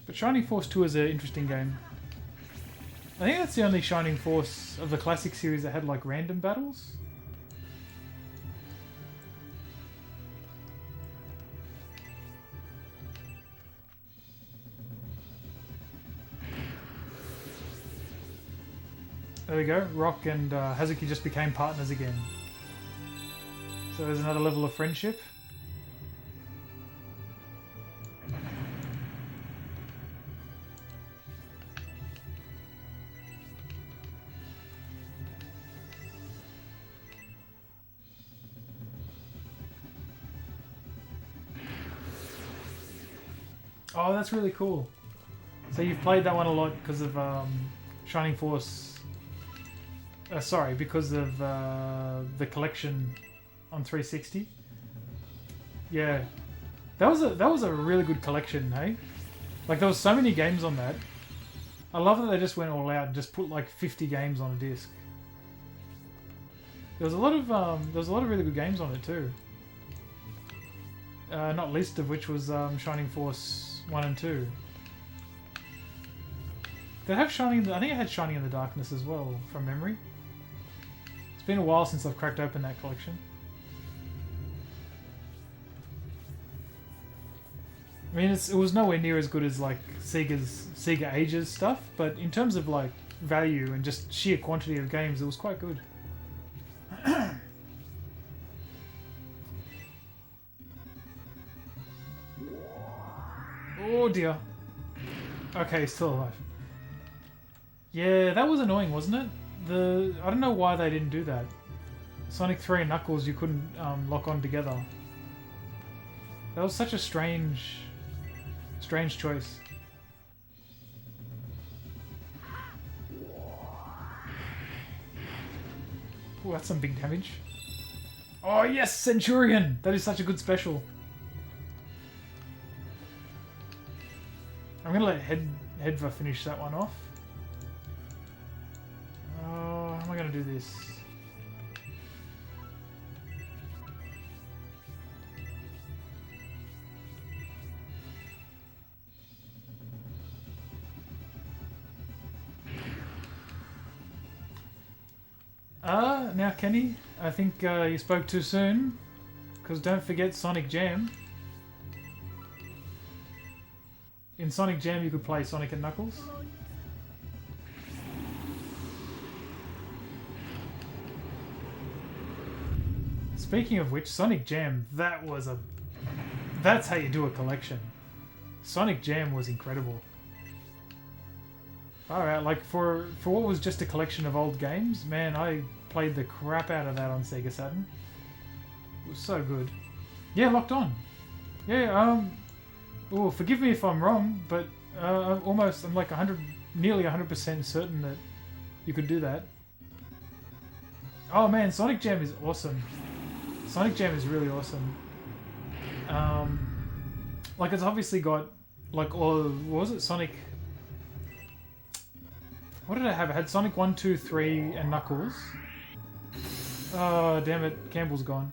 But Shining Force 2 is an interesting game. I think that's the only Shining Force of the classic series that had like random battles. There we go. Rock and Hazuki just became partners again. So there's another level of friendship. Oh, that's really cool. So you've played that one a lot because of Shining Force. Sorry, because of the collection on 360. Yeah, that was a really good collection, hey? Like there was so many games on that. I love that they just went all out and just put like 50 games on a disc. There was a lot of really good games on it too. Not least of which was Shining Force 1 and 2. Did it have Shining? I think it had Shining in the Darkness as well, from memory. It's been a while since I've cracked open that collection. I mean, it was nowhere near as good as like Sega Ages stuff, but in terms of like value and just sheer quantity of games, it was quite good. Oh dear. Okay, still alive. Yeah, that was annoying, wasn't it? I don't know why they didn't do that. Sonic 3 and Knuckles you couldn't lock on together. That was such a strange choice. Oh, that's some big damage. Oh yes, Centurion! That is such a good special. I'm gonna let Hedva finish that one off. How am I gonna do this? Now Kenny, I think you spoke too soon, because don't forget Sonic Jam. In Sonic Jam you could play Sonic and Knuckles. Speaking of which, Sonic Jam, that's how you do a collection. Sonic Jam was incredible. Alright, like for what was just a collection of old games, man, I played the crap out of that on Sega Saturn. It was so good. Yeah, locked on. Yeah, oh, forgive me if I'm wrong, but I'm like nearly 100% certain that you could do that. Oh man, Sonic Jam is awesome. Sonic Jam is really awesome. Like it's obviously got like all, what was it, Sonic? What did I have? I had Sonic 1, 2, 3 and Knuckles. Oh damn it, Campbell's gone.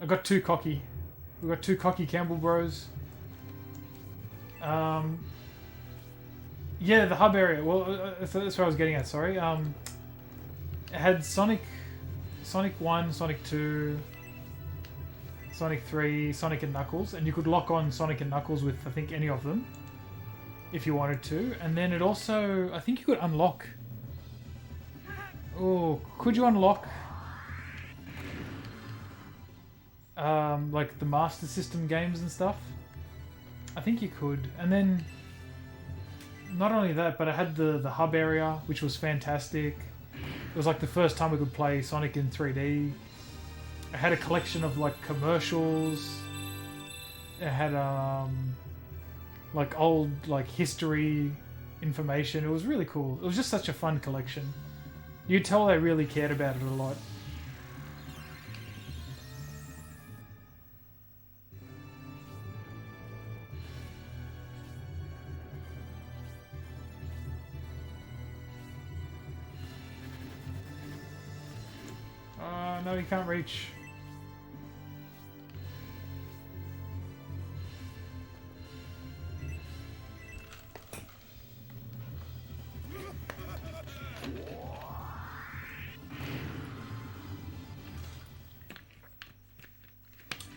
I got too cocky. We got two cocky Campbell bros. Yeah, the hub area. Well, that's what I was getting at. Sorry. It had Sonic 1, Sonic 2, Sonic 3, Sonic and Knuckles, and you could lock on Sonic and Knuckles with I think any of them, if you wanted to. And then it also, I think you could unlock. Oh, could you unlock? Like the Master System games and stuff. I think you could. And then, not only that, but I had the hub area, which was fantastic. It was like the first time we could play Sonic in 3D. I had a collection of like commercials. It had like old like history information. It was really cool. It was just such a fun collection. You'd tell they really cared about it a lot. No, you can't reach.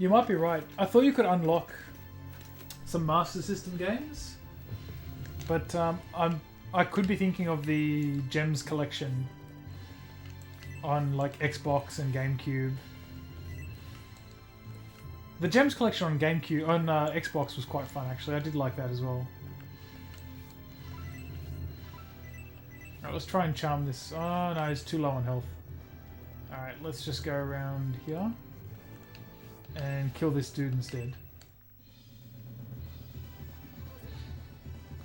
You might be right. I thought you could unlock some Master System games, but I could be thinking of the Gems collection on like Xbox and GameCube. The Gems collection on GameCube on Xbox was quite fun actually. I did like that as well. Alright, let's try and charm this. Oh no, he's too low on health. Alright, let's just go around here and kill this dude instead.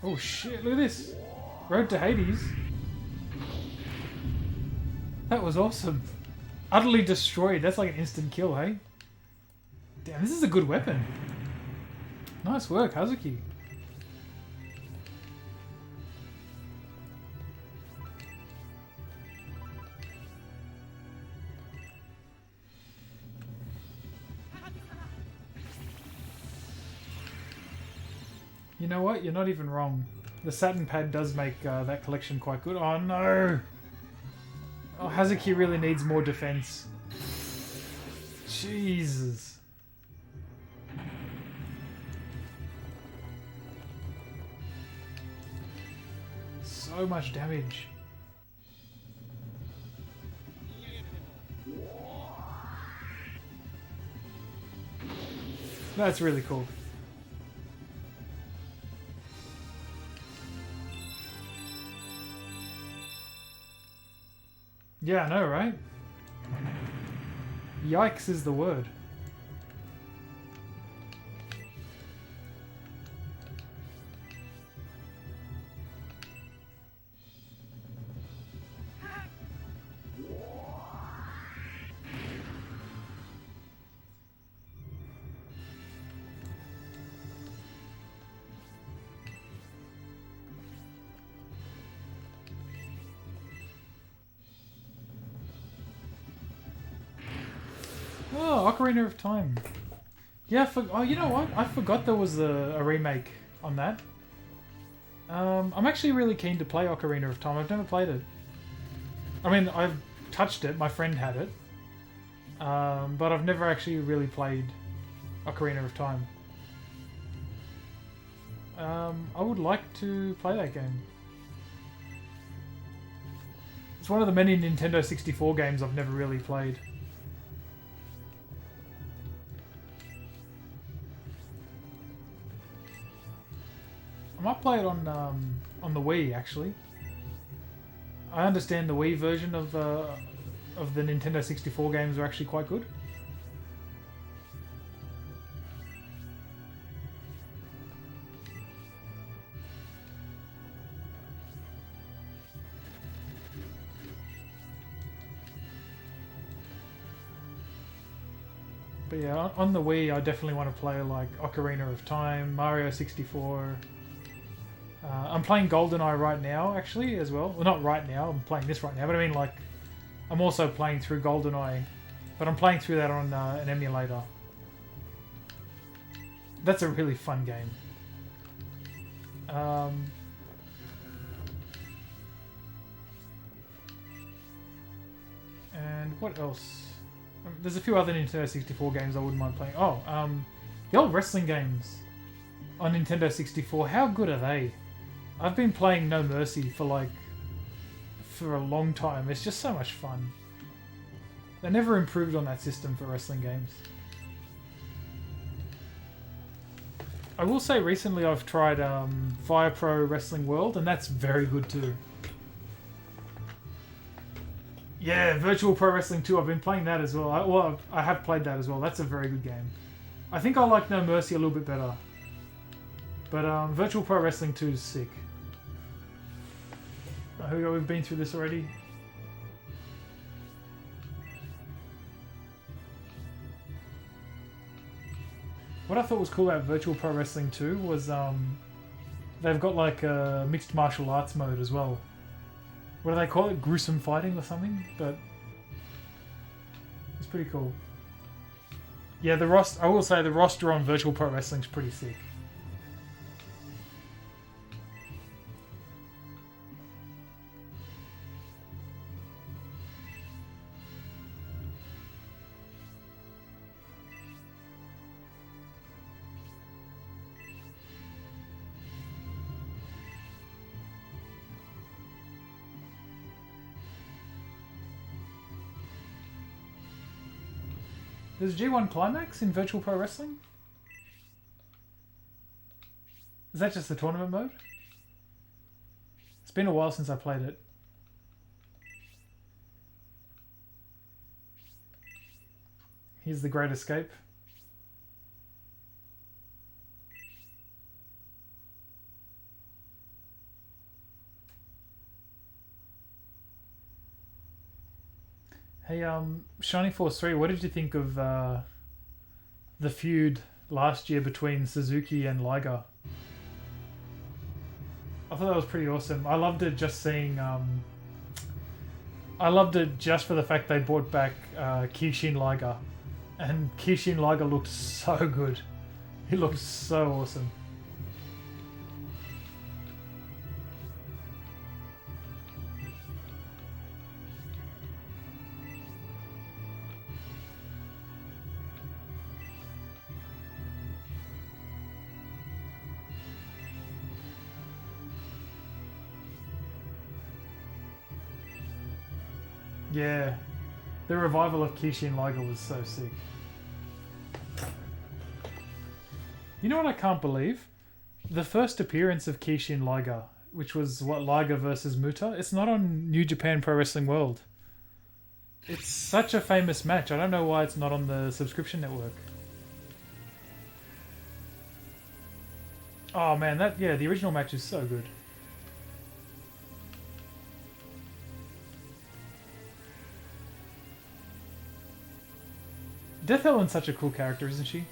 Oh shit, look at this! Road to Hades. That was awesome. Utterly destroyed. That's like an instant kill, hey? Damn, this is a good weapon. Nice work, Hazuki. You know what? You're not even wrong. The Saturn pad does make that collection quite good. Oh no! Oh, Hazuki really needs more defense. Jesus. So much damage. That's really cool. Yeah, I know, right? Yikes is the word. Oh, Ocarina of Time. Yeah, oh, you know what? I forgot there was a remake on that. I'm actually really keen to play Ocarina of Time. I've never played it. I mean, I've touched it. My friend had it. But I've never actually really played Ocarina of Time. I would like to play that game. It's one of the many Nintendo 64 games I've never really played. I might play it on the Wii actually. I understand the Wii version of the Nintendo 64 games are actually quite good. But yeah, on the Wii I definitely want to play like Ocarina of Time, Mario 64. I'm playing GoldenEye right now, actually, as well. Well, not right now, I'm playing this right now, but I mean, like, I'm also playing through GoldenEye, but I'm playing through that on an emulator. That's a really fun game. And what else? There's a few other Nintendo 64 games I wouldn't mind playing. Oh, the old wrestling games on Nintendo 64, how good are they? I've been playing No Mercy for a long time. It's just so much fun. They never improved on that system for wrestling games. I will say recently I've tried Fire Pro Wrestling World, and that's very good too. Yeah, Virtual Pro Wrestling 2, I've been playing that as well. I have played that as well. That's a very good game. I think I like No Mercy a little bit better. But Virtual Pro Wrestling 2 is sick. Here we go, we've been through this already. What I thought was cool about Virtual Pro Wrestling 2 was they've got like a mixed martial arts mode as well. What do they call it? Gruesome fighting or something? But it's pretty cool. Yeah, I will say the roster on Virtual Pro Wrestling is pretty sick. There's G1 Climax in Virtual Pro Wrestling? Is that just the tournament mode? It's been a while since I played it. Here's the Great Escape. Hey, Shining Force 3, what did you think of the feud last year between Suzuki and Liger? I thought that was pretty awesome. I loved it just seeing... I loved it just for the fact they brought back Kishin Liger. And Kishin Liger looked so good. He looked so awesome. Yeah, the revival of Kishin Liger was so sick. You know what I can't believe? The first appearance of Kishin Liger, which was what, Liger versus Muta, it's not on New Japan Pro Wrestling World. It's such a famous match. I don't know why it's not on the subscription network. Oh man, the original match is so good. Death Helen's such a cool character, isn't she?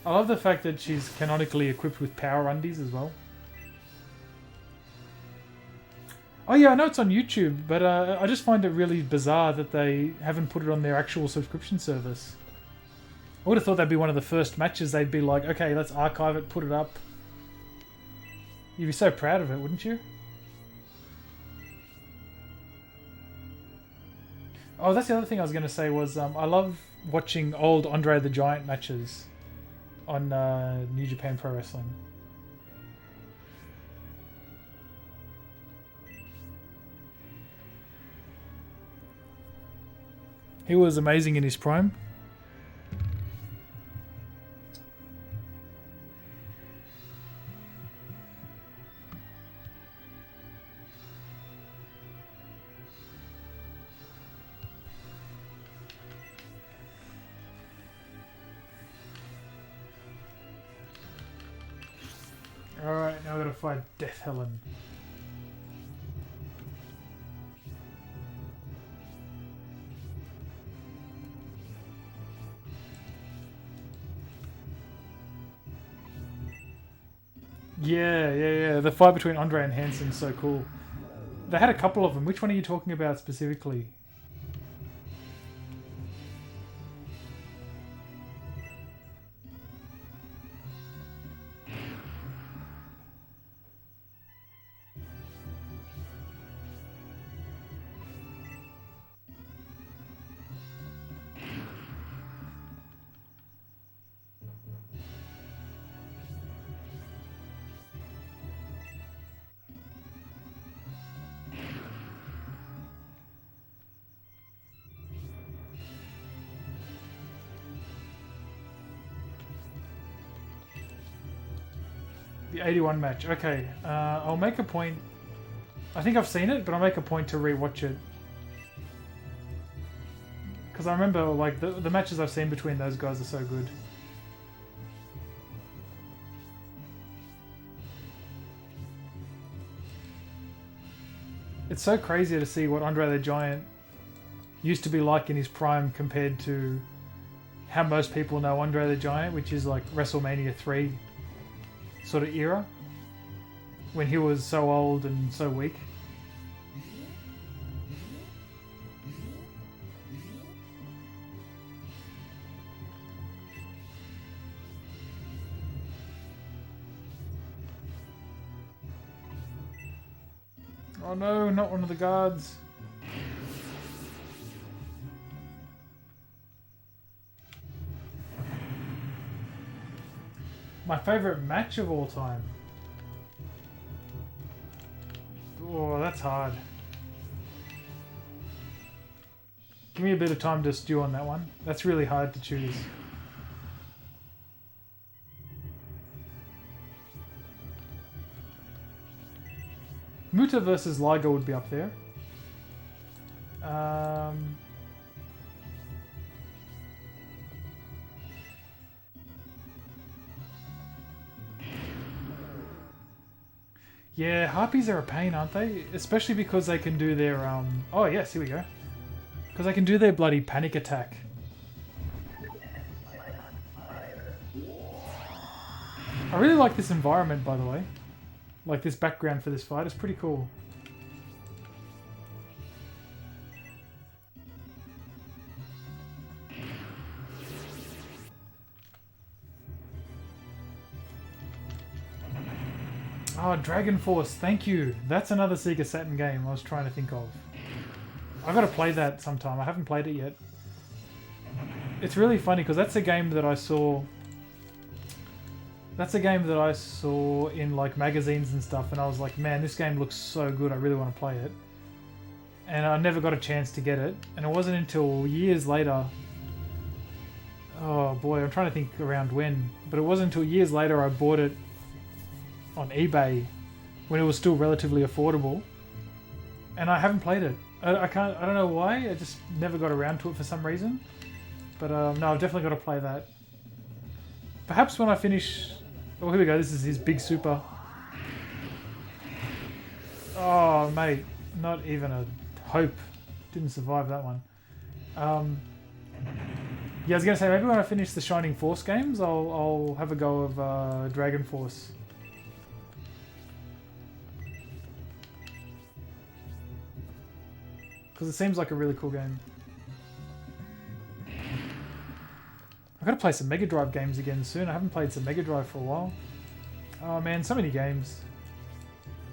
I love the fact that she's canonically equipped with power undies as well. Oh yeah, I know it's on YouTube, but I just find it really bizarre that they haven't put it on their actual subscription service. I would have thought that'd be one of the first matches they'd be like, okay, let's archive it, put it up. You'd be so proud of it, wouldn't you? Oh, that's the other thing I was going to say was I love watching old Andre the Giant matches on New Japan Pro Wrestling. He was amazing in his prime. Alright, now we're going to fight Death Helen. Yeah. The fight between Andre and Hansen's so cool. They had a couple of them. Which one are you talking about specifically? The 81 match. Okay, I'll make a point. I think I've seen it, but I'll make a point to rewatch it. Because I remember, like, the matches I've seen between those guys are so good. It's so crazy to see what Andre the Giant used to be like in his prime compared to how most people know Andre the Giant, which is like WrestleMania 3 sort of era, when he was so old and so weak. Oh no, not one of the guards. My favorite match of all time. Oh, that's hard. Give me a bit of time to stew on that one. That's really hard to choose. Muta versus Liger would be up there. Yeah, harpies are a pain, aren't they? Especially because they can do their oh yes, here we go. Because they can do their bloody panic attack. I really like this environment, by the way. Like this background for this fight is pretty cool. Oh, Dragon Force, thank you. That's another Sega Saturn game I was trying to think of. I've got to play that sometime. I haven't played it yet. It's really funny because that's a game that I saw... That's a game that I saw in like magazines and stuff, and I was like, man, this game looks so good, I really want to play it. And I never got a chance to get it, and it wasn't until years later... Oh boy, I'm trying to think around when, but it wasn't until years later I bought it on eBay when it was still relatively affordable, and I haven't played it. I don't know why, I just never got around to it for some reason. But no, I've definitely got to play that. Perhaps when I finish... Oh, here we go, this is his big super. Oh, mate, not even a hope. Didn't survive that one. Yeah, I was going to say, maybe when I finish the Shining Force games, I'll have a go of Dragon Force. Because it seems like a really cool game. I've got to play some Mega Drive games again soon. I haven't played some Mega Drive for a while. Oh man, so many games.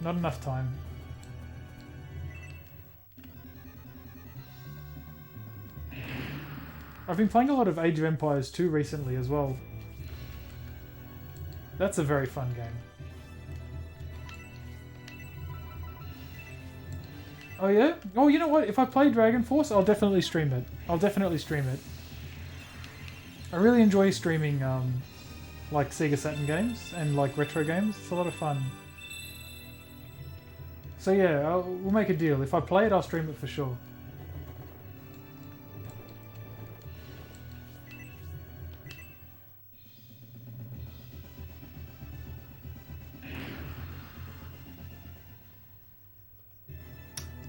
Not enough time. I've been playing a lot of Age of Empires 2 recently as well. That's a very fun game. Oh yeah? Oh, you know what? If I play Dragon Force, I'll definitely stream it. I'll definitely stream it. I really enjoy streaming like Sega Saturn games and like retro games. It's a lot of fun. So yeah, we'll make a deal. If I play it, I'll stream it for sure.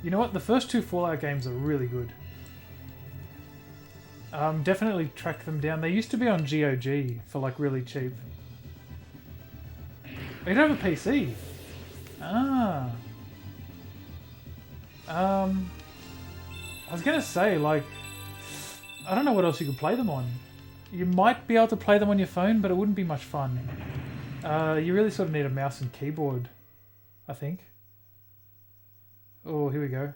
You know what? The first two Fallout games are really good. Definitely track them down. They used to be on GOG for like really cheap. Oh, you don't have a PC? Ah. I was gonna say, like, I don't know what else you could play them on. You might be able to play them on your phone, but it wouldn't be much fun. You really sort of need a mouse and keyboard, I think. Oh, here we go.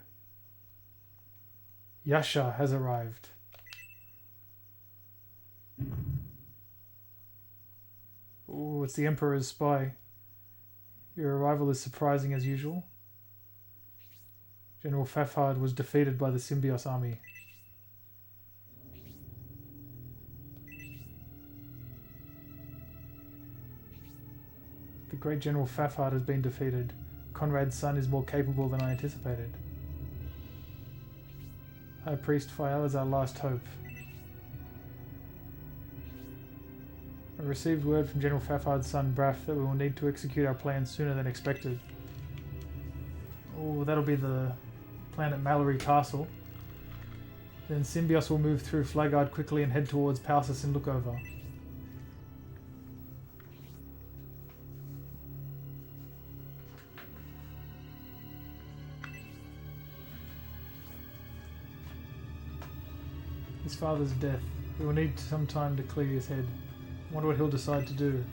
Yasha has arrived. Oh, it's the Emperor's spy. Your arrival is surprising as usual. General Fafard was defeated by the Symbios army. The great General Fafard has been defeated. Conrad's son is more capable than I anticipated. High Priest Fael is our last hope. I received word from General Fafard's son Braff that we will need to execute our plans sooner than expected. Oh, that'll be the planet Mallory Castle. Then Symbios will move through Flagard quickly and head towards Palsis and look over. His father's death. We will need some time to clear his head. Wonder what he'll decide to do.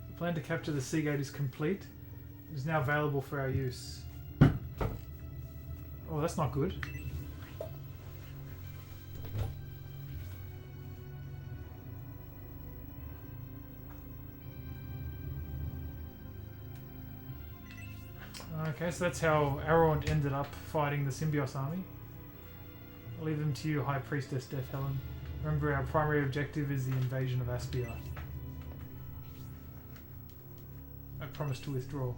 The plan to capture the Seagate is complete. It is now available for our use. Oh, that's not good. Okay, so that's how Elrond ended up fighting the Symbiote army. I'll leave them to you, High Priestess Death Helen. Remember, our primary objective is the invasion of Aspia. I promise to withdraw.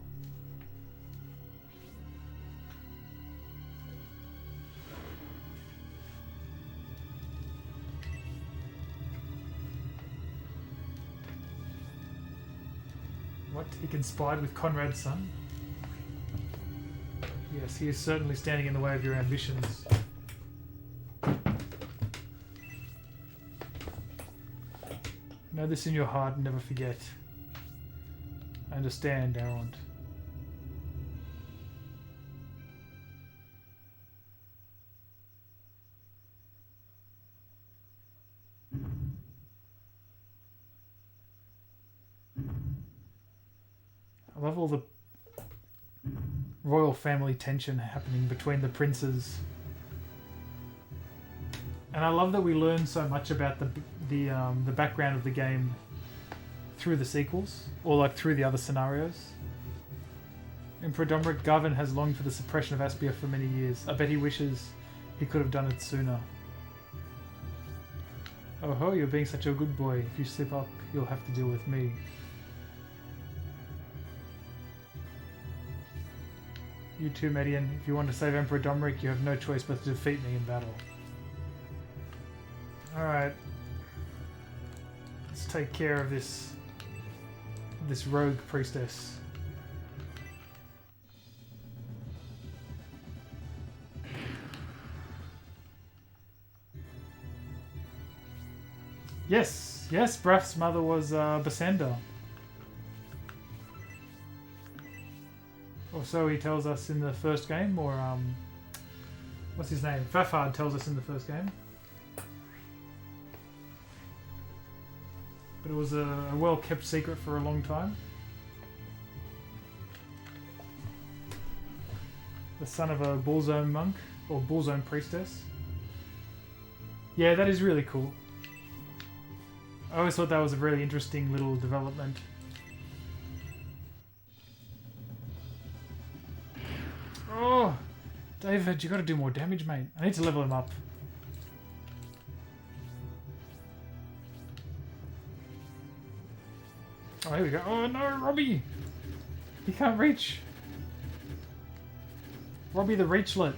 What? He conspired with Conrad's son? Yes, he is certainly standing in the way of your ambitions. Know this in your heart and never forget. I understand, Elrond. I love all the royal family tension happening between the princes. And I love that we learn so much about the background of the game through the sequels, or like through the other scenarios. Emperor Domric Garvin has longed for the suppression of Aspia for many years. I bet he wishes he could have done it sooner. Oh ho, you're being such a good boy. If you slip up, you'll have to deal with me. You too, Median. If you want to save Emperor Domric, you have no choice but to defeat me in battle. Alright. Let's take care of this rogue priestess. Yes, yes, Braff's mother was Basenda. Or so he tells us in the first game, or what's his name? Fafard tells us in the first game. But it was a well-kept secret for a long time. The son of a Bullzone monk, or Bullzone priestess. Yeah, that is really cool. I always thought that was a really interesting little development. Oh! David, you gotta do more damage, mate. I need to level him up. Oh, here we go. Oh no, Robbie! He can't reach. Robbie the Reachlet.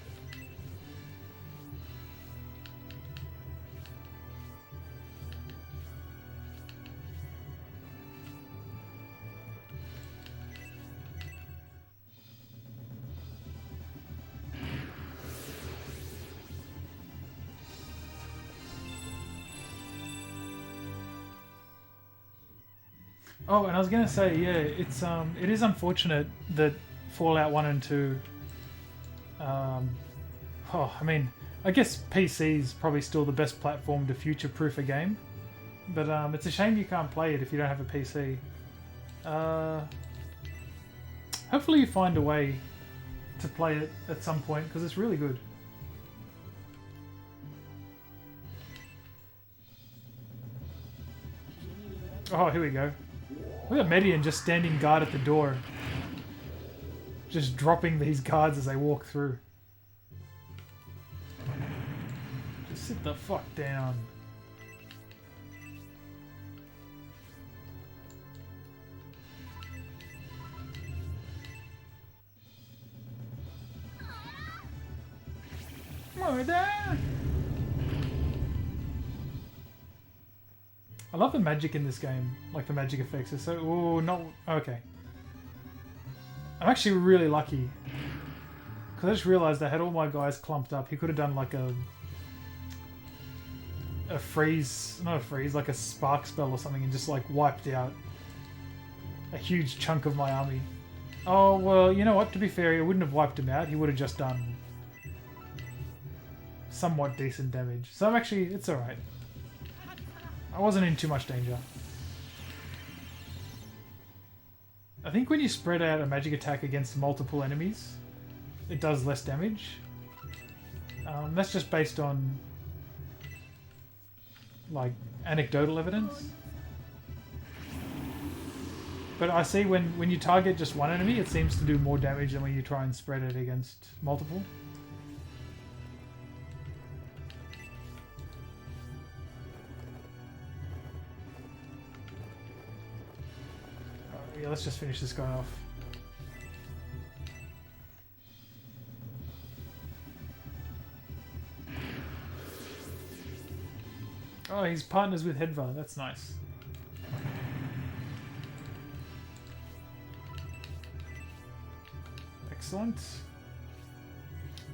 Oh, and I was gonna say, yeah, it is unfortunate that Fallout 1 and 2. I mean, I guess PC is probably still the best platform to future-proof a game, but it's a shame you can't play it if you don't have a PC. Hopefully, you find a way to play it at some point because it's really good. Oh, here we go. Look at Median just standing guard at the door. Just dropping these guards as they walk through. Just sit the fuck down. Murder! I love the magic in this game, like the magic effects are so... Oh, not... Okay. I'm actually really lucky. Because I just realised I had all my guys clumped up. He could have done like a freeze... Not a freeze, like a spark spell or something and just like wiped out a huge chunk of my army. Oh, well, you know what? To be fair, he wouldn't have wiped him out. He would have just done somewhat decent damage. So I'm actually... It's alright. I wasn't in too much danger. I think when you spread out a magic attack against multiple enemies, it does less damage. That's just based on like anecdotal evidence. But I see when you target just one enemy, it seems to do more damage than when you try and spread it against multiple. Yeah, let's just finish this guy off. Oh, he's partners with Hedva. That's nice. Excellent.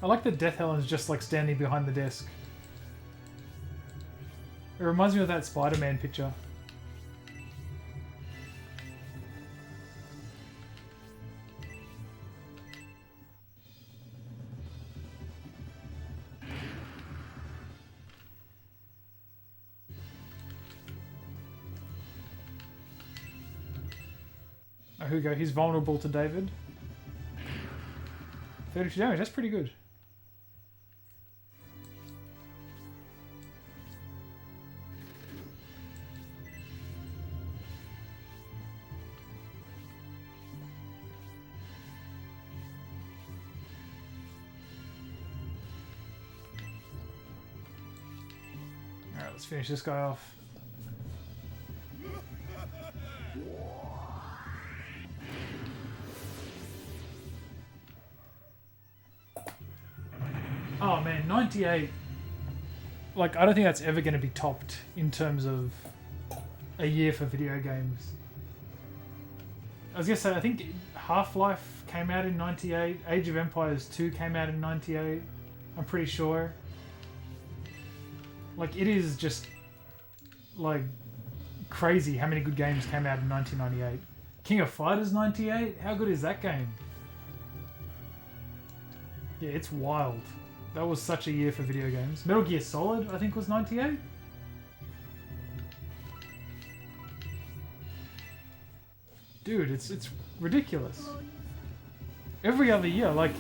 I like that Death Helen's just like standing behind the desk. It reminds me of that Spider-Man picture. Oh, here we go. He's vulnerable to David. 32 damage, that's pretty good. Alright, let's finish this guy off. Oh man, 98. Like, I don't think that's ever going to be topped in terms of a year for video games. I was going to say, I think Half-Life came out in 98. Age of Empires 2 came out in 98. I'm pretty sure. Like, it is just, like, crazy how many good games came out in 1998. King of Fighters 98? How good is that game? Yeah, it's wild. That was such a year for video games. Metal Gear Solid, I think, was 98. Dude, it's ridiculous. Every other year, like,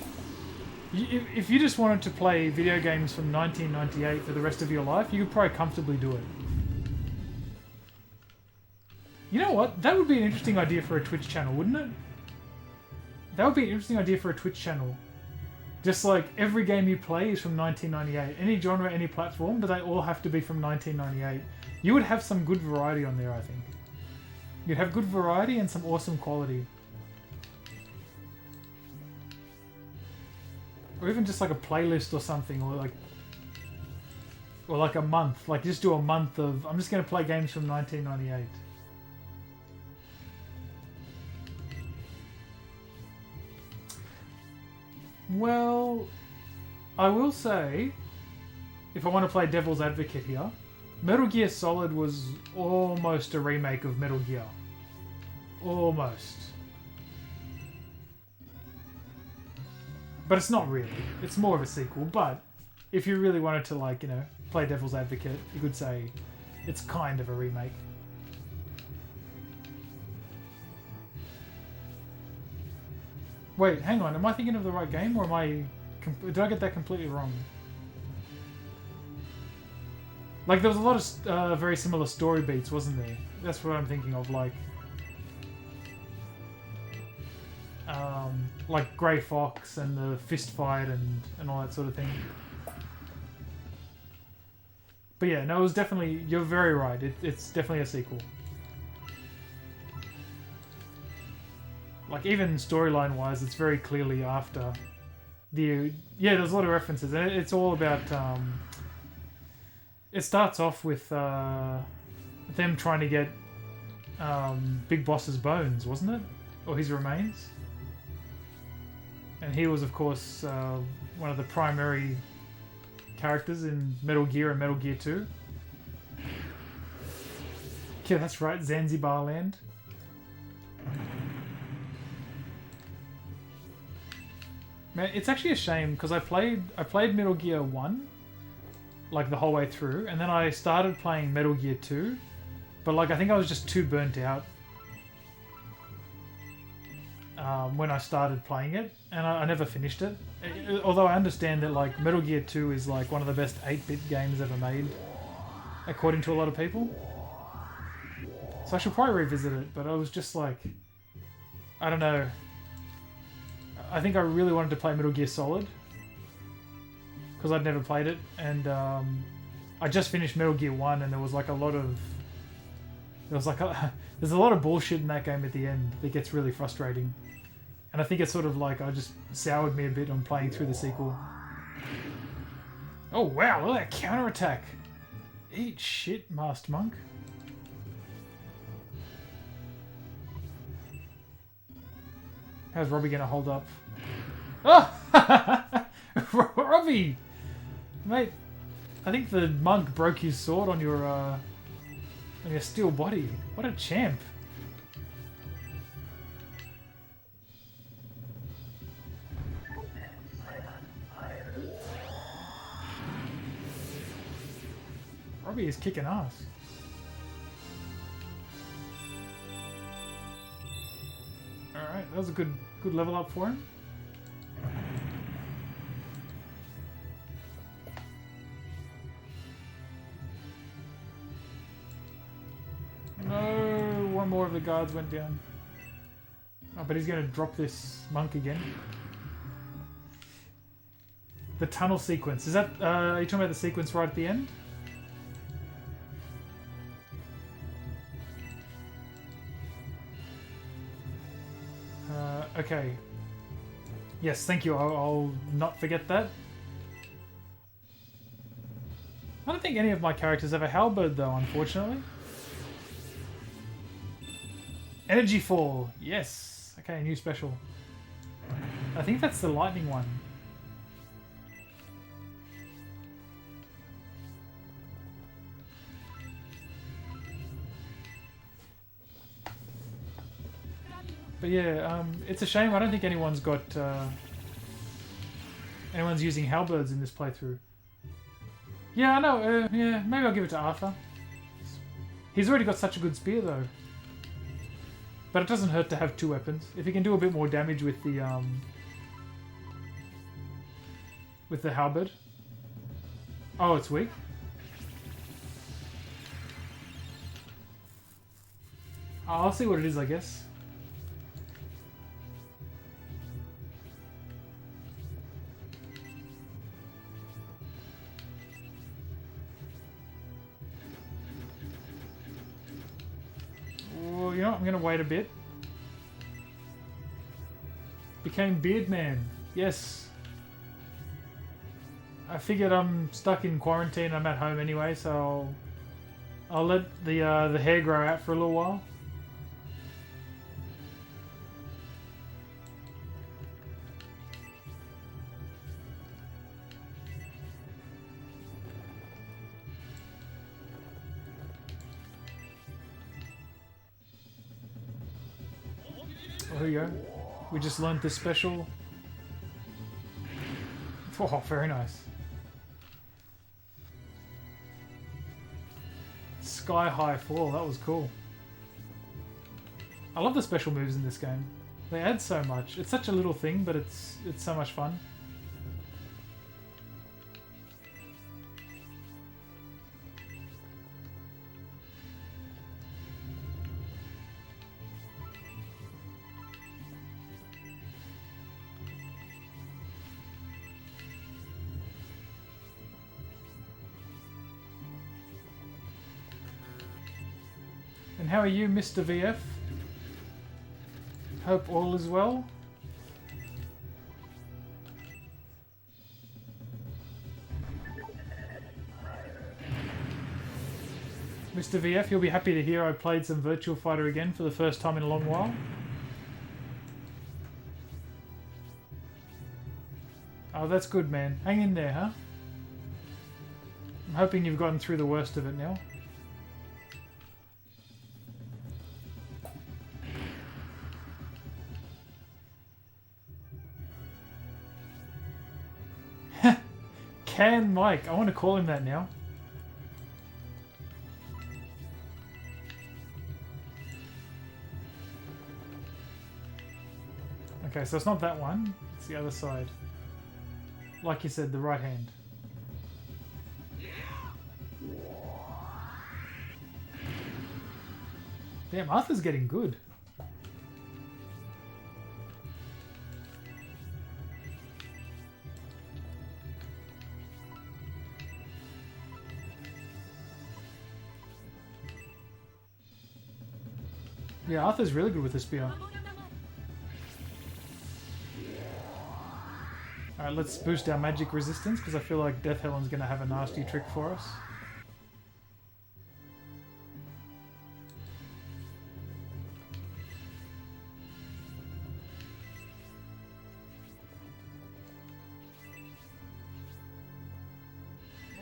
if you just wanted to play video games from 1998 for the rest of your life, you could probably comfortably do it. You know what? That would be an interesting idea for a Twitch channel, wouldn't it? That would be an interesting idea for a Twitch channel. Just like every game you play is from 1998. Any genre, any platform, but they all have to be from 1998. You would have some good variety on there, I think. You'd have good variety and some awesome quality. Or even just like a playlist or something, or like a month. Like just do a month of, I'm just going to play games from 1998. Well, I will say, if I want to play devil's advocate here, Metal Gear Solid was almost a remake of Metal Gear. Almost. But it's not really. It's more of a sequel, but if you really wanted to, like, you know, play devil's advocate, you could say it's kind of a remake. Wait, hang on. Am I thinking of the right game, or am I... Did I get that completely wrong? Like, there was a lot of very similar story beats, wasn't there? That's what I'm thinking of, like Grey Fox and the fist fight and all that sort of thing. But yeah, no, it was definitely... You're very right. It's definitely a sequel. Like, even storyline-wise, it's very clearly after the... Yeah, there's a lot of references, and it's all about... It starts off with them trying to get Big Boss's bones, wasn't it? Or his remains? And he was, of course, one of the primary characters in Metal Gear and Metal Gear 2. Yeah, that's right, Zanzibar Land. Man, it's actually a shame because I played Metal Gear 1 like the whole way through, and then I started playing Metal Gear 2, but like I think I was just too burnt out when I started playing it, and I never finished it. Although I understand that like Metal Gear 2 is like one of the best 8-bit games ever made, according to a lot of people. So I should probably revisit it, but I was just like, I don't know. I think I really wanted to play Metal Gear Solid because I'd never played it, and I just finished Metal Gear 1, and there was like a lot of there's a lot of bullshit in that game at the end that gets really frustrating, and I think it's sort of like I just soured me a bit on playing through the sequel. Oh wow, look at that counterattack! Eat shit, Masked Monk. How's Robbie gonna hold up? Oh! Robbie! Mate, I think the monk broke his sword on your steel body. What a champ. Robbie is kicking ass. Alright, that was a good level up for him. No, one more of the guards went down. Oh, but he's going to drop this monk again. The tunnel sequence. Is that, are you talking about the sequence right at the end? Okay. Yes, thank you. I'll not forget that. I don't think any of my characters have a halberd though, unfortunately. Energy Fall. Yes. Okay, new special. I think that's the lightning one. But yeah, it's a shame. I don't think anyone's got anyone's using halberds in this playthrough. Yeah, I know. Yeah, maybe I'll give it to Arthur. He's already got such a good spear, though. But it doesn't hurt to have two weapons. If he can do a bit more damage with the halberd. Oh, it's weak. I'll see what it is, I guess. You know what? I'm going to wait a bit. Became Beard Man. Yes. I figured I'm stuck in quarantine. I'm at home anyway, so I'll let the hair grow out for a little while. Oh, here we go. We just learned this special. Oh, very nice. Sky High Fall, that was cool. I love the special moves in this game. They add so much. It's such a little thing, but it's so much fun. And how are you, Mr. VF? Hope all is well. Mr. VF, you'll be happy to hear I played some Virtual Fighter again for the first time in a long while. Oh, that's good, man. Hang in there, huh? I'm hoping you've gotten through the worst of it now. Can Mike. I want to call him that now. Okay, so it's not that one. It's the other side. Like you said, the right hand. Damn, Arthur's getting good. Yeah, Arthur's really good with the spear. Alright, let's boost our magic resistance because I feel like Death Helen's going to have a nasty trick for us.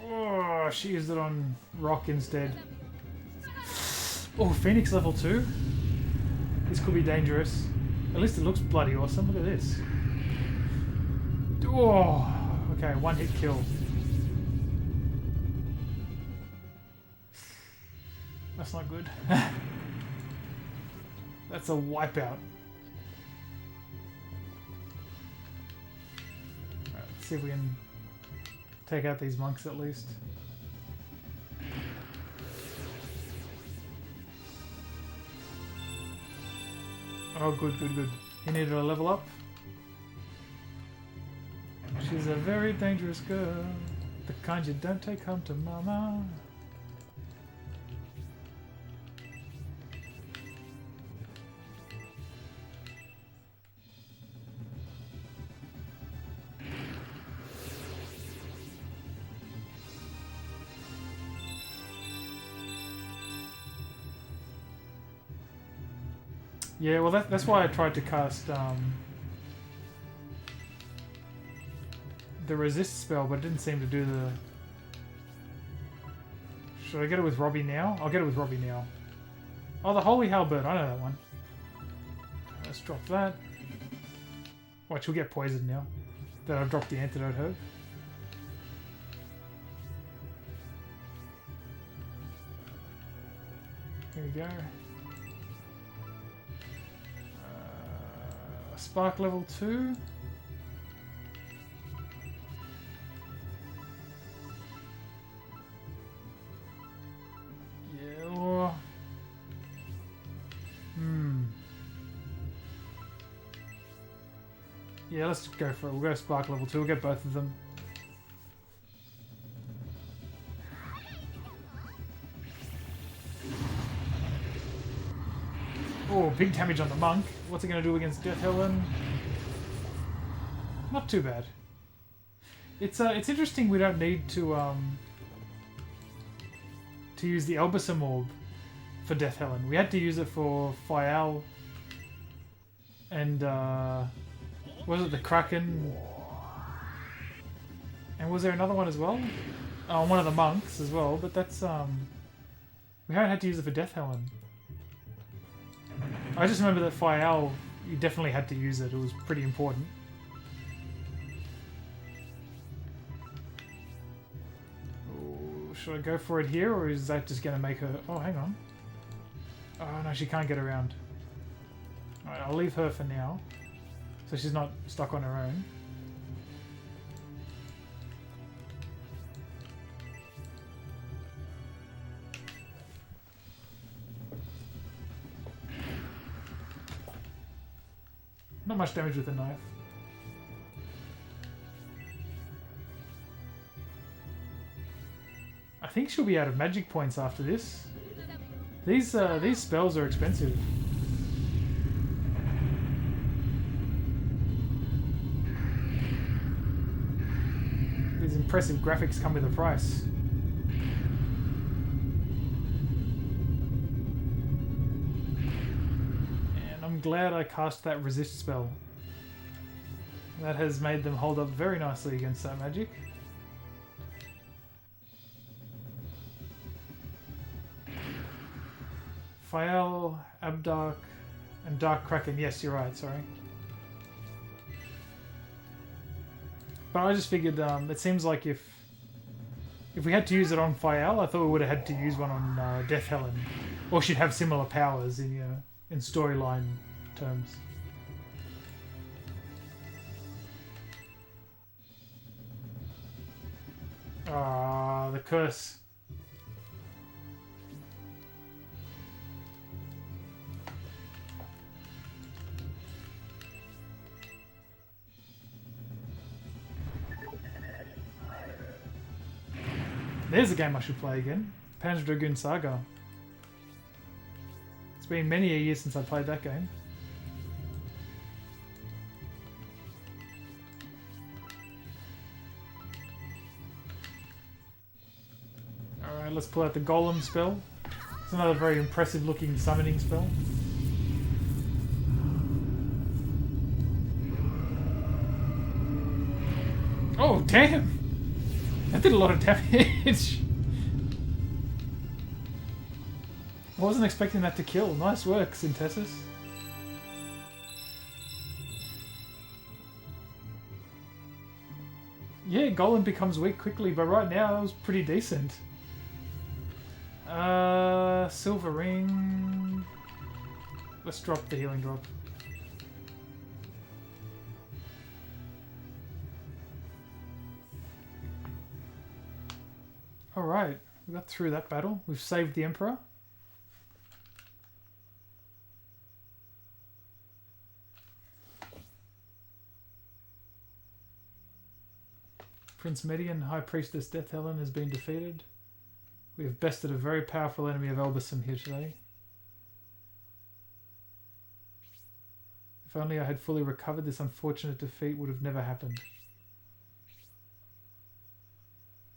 Oh, she used it on Rock instead. Oh, Phoenix level 2? This could be dangerous. At least it looks bloody awesome. Look at this. Oh, okay, one hit kill. That's not good. That's a wipeout. Alright, let's see if we can take out these monks at least. Oh, good, good, good. He needed a level up. She's a very dangerous girl. The kind you don't take home to mama. Yeah, well that's why I tried to cast the resist spell, but it didn't seem to do the... Should I get it with Robbie now? I'll get it with Robbie now. Oh, the Holy Halberd, I know that one. Let's drop that. Watch, we'll get poisoned now that I've dropped the antidote herb. Here we go. Spark level 2. Yeah, or... Yeah, let's go for it. We'll go Spark level 2. We'll get both of them. Oh, big damage on the monk. What's it going to do against Death Helen? Not too bad. It's interesting we don't need to use the Elbasam Orb for Death Helen. We had to use it for Fayal and was it the Kraken? And was there another one as well? Oh, one of the monks as well. But that's we haven't had to use it for Death Helen. I just remember that Fayal, you definitely had to use it. It was pretty important. Oh, should I go for it here, or is that just going to make her... Oh, hang on. Oh, no, she can't get around. Alright, I'll leave her for now. So she's not stuck on her own. Not much damage with the knife. I think she'll be out of magic points after this. These spells are expensive. These impressive graphics come with a price. I'm glad I cast that resist spell. That has made them hold up very nicely against that magic. Fayal, Abdark, and Dark Kraken. Yes, you're right, sorry. But I just figured it seems like if we had to use it on Fayal, I thought we would have had to use one on Death Helen. Or she'd have similar powers in storyline terms. Ah, the curse. There's a game I should play again. Panzer Dragoon Saga. It's been many a year since I played that game. Alright, let's pull out the Golem spell. It's another very impressive looking summoning spell. Oh, damn! That did a lot of damage. I wasn't expecting that to kill. Nice work, Synthesis. Yeah, Golem becomes weak quickly, but right now it was pretty decent. Silver Ring... Let's drop the healing drop. Alright, we got through that battle. We've saved the Emperor. Prince Median, High Priestess Death Helen has been defeated. We have bested a very powerful enemy of Elbasam here today. If only I had fully recovered, this unfortunate defeat would have never happened.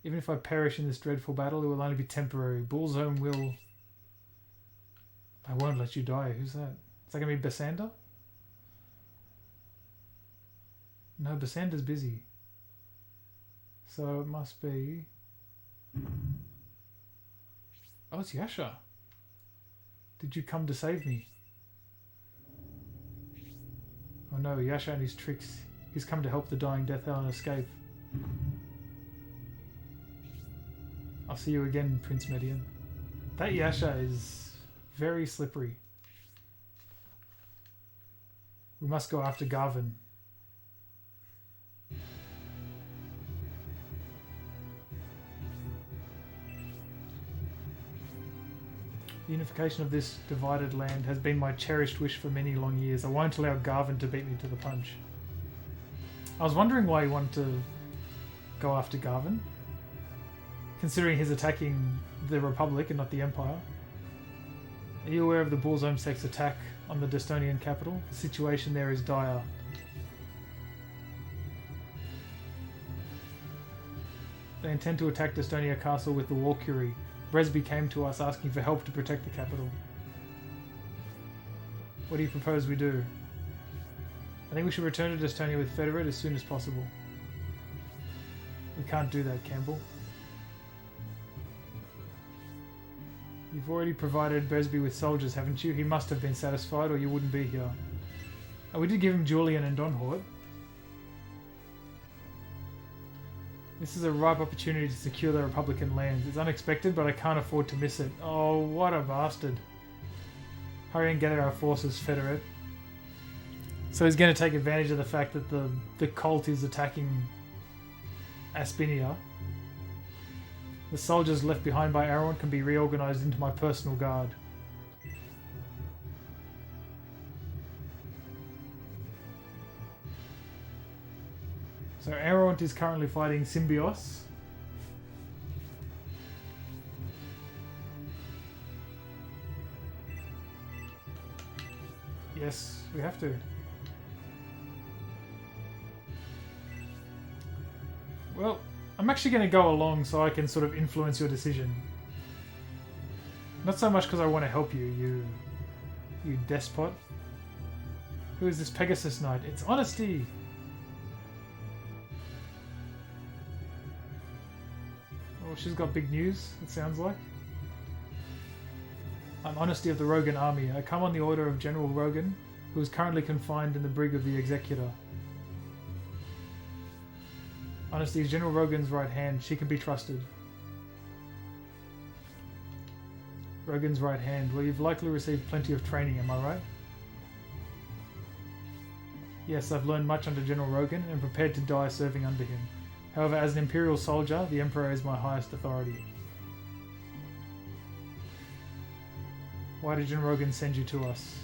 Even if I perish in this dreadful battle, it will only be temporary. Bullzone will... I won't let you die. Who's that? Is that going to be Basander? No, Basander's busy. So it must be... Oh, it's Yasha. Did you come to save me? Oh no, Yasha and his tricks. He's come to help the dying Death Helen escape. I'll see you again, Prince Median. That Yasha is very slippery. We must go after Garvin. The unification of this divided land has been my cherished wish for many long years. I won't allow Garvin to beat me to the punch. I was wondering why he wanted to go after Garvin, considering he's attacking the Republic and not the Empire. Are you aware of the Bullzone sect's attack on the Destonian capital? The situation there is dire. They intend to attack Destonia Castle with the Walkyrie. Bresby came to us asking for help to protect the capital. What do you propose we do? I think we should return to Destonia with Federate as soon as possible. We can't do that, Campbell. You've already provided Bresby with soldiers, haven't you? He must have been satisfied or you wouldn't be here. Oh, we did give him Julian and Donhort. This is a ripe opportunity to secure the Republican lands. It's unexpected, but I can't afford to miss it. Oh, what a bastard. Hurry and gather our forces, Federate. So he's going to take advantage of the fact that the cult is attacking Aspinia. The soldiers left behind by Aron can be reorganized into my personal guard. So Aron is currently fighting Symbios. Yes, we have to. Well, I'm actually going to go along so I can sort of influence your decision. Not so much because I want to help you, you despot. Who is this Pegasus Knight? It's Honesty! Oh, she's got big news, it sounds like. I'm Honesty of the Rogan Army. I come on the order of General Rogan, who is currently confined in the brig of the Executor. Honesty is General Rogan's right hand. She can be trusted. Rogan's right hand. Well, you've likely received plenty of training, am I right? Yes, I've learned much under General Rogan and prepared to die serving under him. However, as an Imperial soldier, the Emperor is my highest authority. Why did General Rogan send you to us?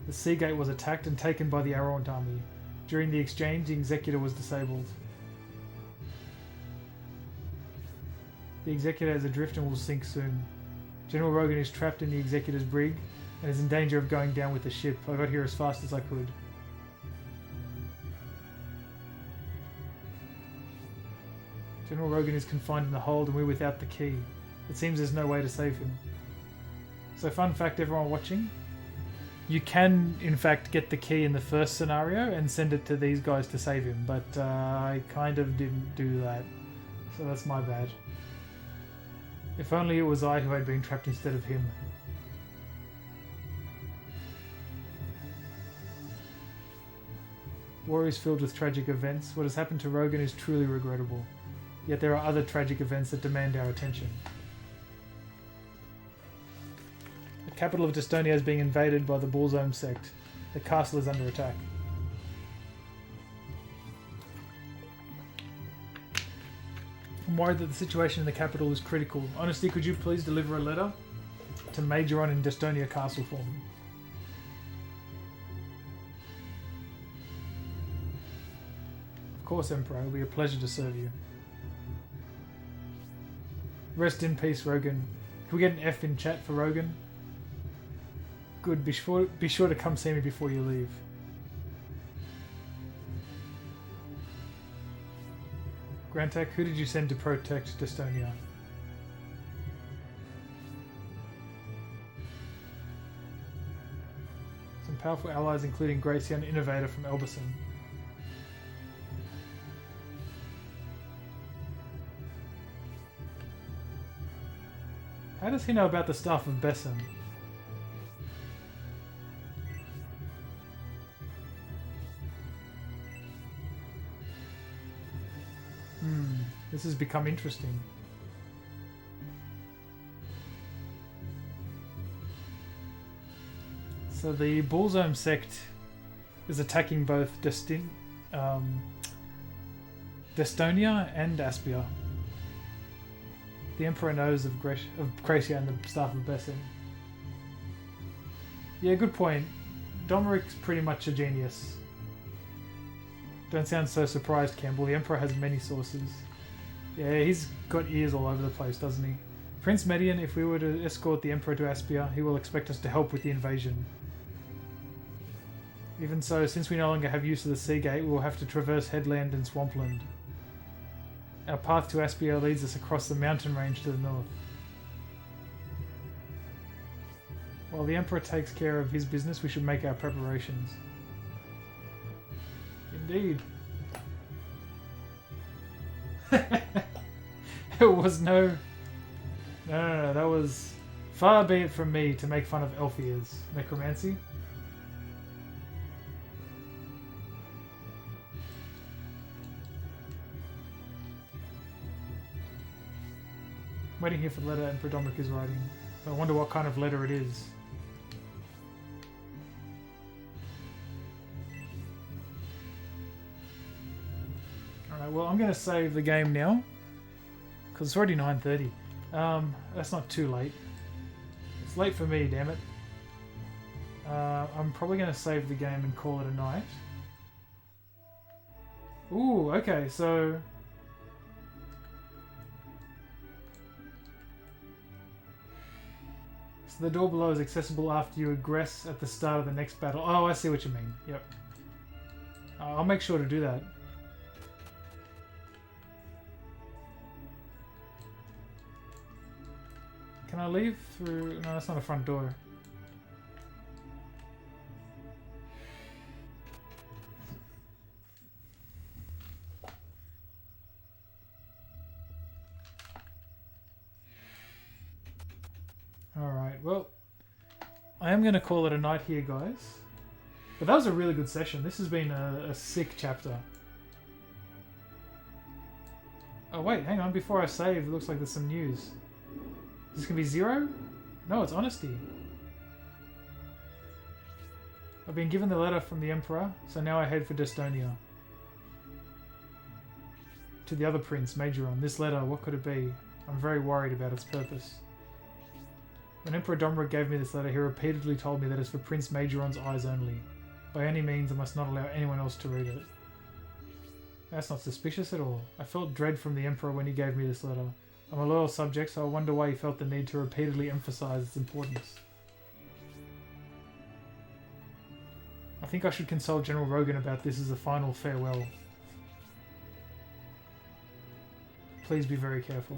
The Seagate was attacked and taken by the Arrant army. During the exchange, the Executor was disabled. The Executor is adrift and will sink soon. General Rogan is trapped in the Executor's brig and is in danger of going down with the ship. I got here as fast as I could. General Rogan is confined in the hold and we're without the key. It seems there's no way to save him. So fun fact, everyone watching, you can in fact get the key in the first scenario and send it to these guys to save him, but I kind of didn't do that. So that's my bad. If only it was I who had been trapped instead of him. War is filled with tragic events. What has happened to Rogan is truly regrettable. Yet there are other tragic events that demand our attention. The capital of Destonia is being invaded by the Bullzome sect. The castle is under attack. I'm worried that the situation in the capital is critical. Honesty, could you please deliver a letter to Majoron in Destonia Castle for me? Of course, Emperor. It will be a pleasure to serve you. Rest in peace, Rogan. Can we get an F in chat for Rogan? Good. Be sure to come see me before you leave. Grantak, who did you send to protect Destonia? Some powerful allies including Gracian Innovator from Elberson. How does he know about the staff of Besson? This has become interesting. So the Bullzome sect is attacking both Destonia and Aspia. The Emperor knows of Gracia and the staff of Besson. Yeah, good point. Domeric's pretty much a genius. Don't sound so surprised, Campbell. The Emperor has many sources. Yeah, he's got ears all over the place, doesn't he? Prince Median, if we were to escort the Emperor to Aspia, he will expect us to help with the invasion. Even so, since we no longer have use of the Sea Gate, we will have to traverse headland and swampland. Our path to Aspia leads us across the mountain range to the north. While the Emperor takes care of his business, we should make our preparations. Indeed. It was no, that was far be it from me to make fun of elf ears. Necromancy. Waiting here for the letter Emperor Dominic is writing. I wonder what kind of letter it is. Alright, well I'm going to save the game now. Because it's already 9:30. That's not too late. It's late for me, damn it. I'm probably going to save the game and call it a night. Ooh, okay, so... So the door below is accessible after you aggress at the start of the next battle. Oh, I see what you mean. Yep. I'll make sure to do that. Can I leave through... No, that's not a front door. Alright, well, I am going to call it a night here, guys. But that was a really good session. This has been a sick chapter. Oh wait, hang on, before I save, it looks like there's some news. Is this going to be 0? No, it's honesty. I've been given the letter from the Emperor, so now I head for Destonia. To the other prince, Majoron. This letter, what could it be? I'm very worried about its purpose. When Emperor Domric gave me this letter, he repeatedly told me that it's for Prince Majoron's eyes only. By any means, I must not allow anyone else to read it. That's not suspicious at all. I felt dread from the Emperor when he gave me this letter. I'm a loyal subject, so I wonder why he felt the need to repeatedly emphasize its importance. I think I should consult General Rogan about this as a final farewell. Please be very careful.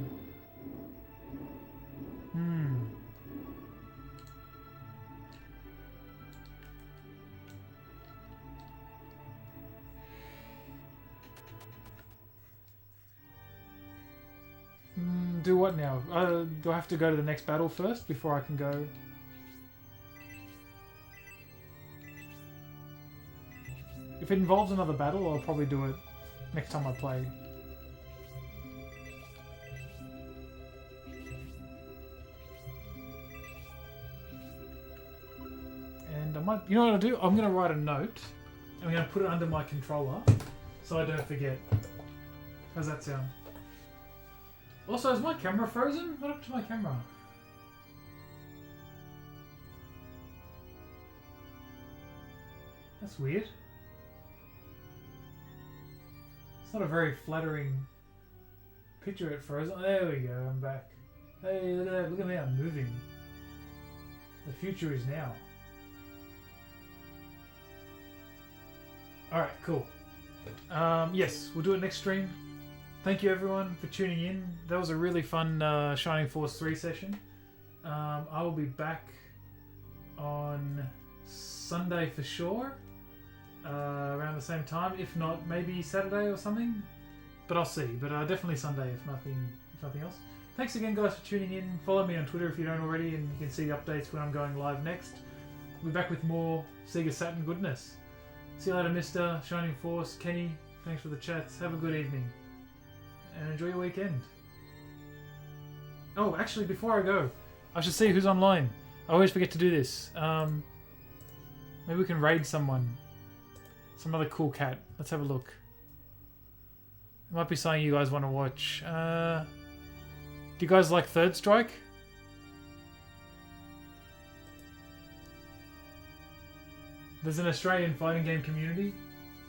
Do what now? Do I have to go to the next battle first before I can go? If it involves another battle, I'll probably do it next time I play. And I might... You know what I'll do? I'm going to write a note. I'm going to put it under my controller so I don't forget. How's that sound? Also, is my camera frozen? What happened to my camera? That's weird. It's not a very flattering picture at first. Oh, there we go, I'm back. Hey, look at that. Look at me, I'm moving. The future is now. Alright, cool. Yes, we'll do it next stream. Thank you everyone for tuning in. That was a really fun Shining Force 3 session. I will be back on Sunday for sure. Around the same time. If not, maybe Saturday or something. But I'll see. But definitely Sunday if nothing else. Thanks again guys for tuning in. Follow me on Twitter if you don't already and you can see updates when I'm going live next. We'll be back with more Sega Saturn goodness. See you later, Mr. Shining Force. Kenny, thanks for the chats. Have a good evening. And enjoy your weekend. Oh, actually, before I go, I should see who's online. I always forget to do this. Maybe we can raid someone. Some other cool cat. Let's have a look. It might be something you guys want to watch. Do you guys like Third Strike? There's an Australian fighting game community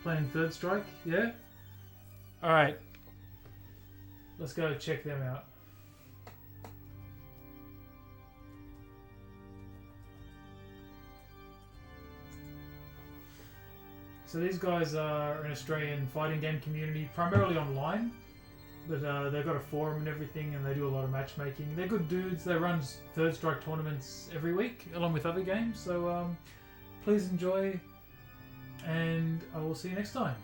playing Third Strike. Yeah? Alright. Let's go check them out. So these guys are an Australian fighting game community, primarily online, but they've got a forum and everything, and they do a lot of matchmaking. They're good dudes. They run Third Strike tournaments every week, along with other games. So please enjoy, and I will see you next time.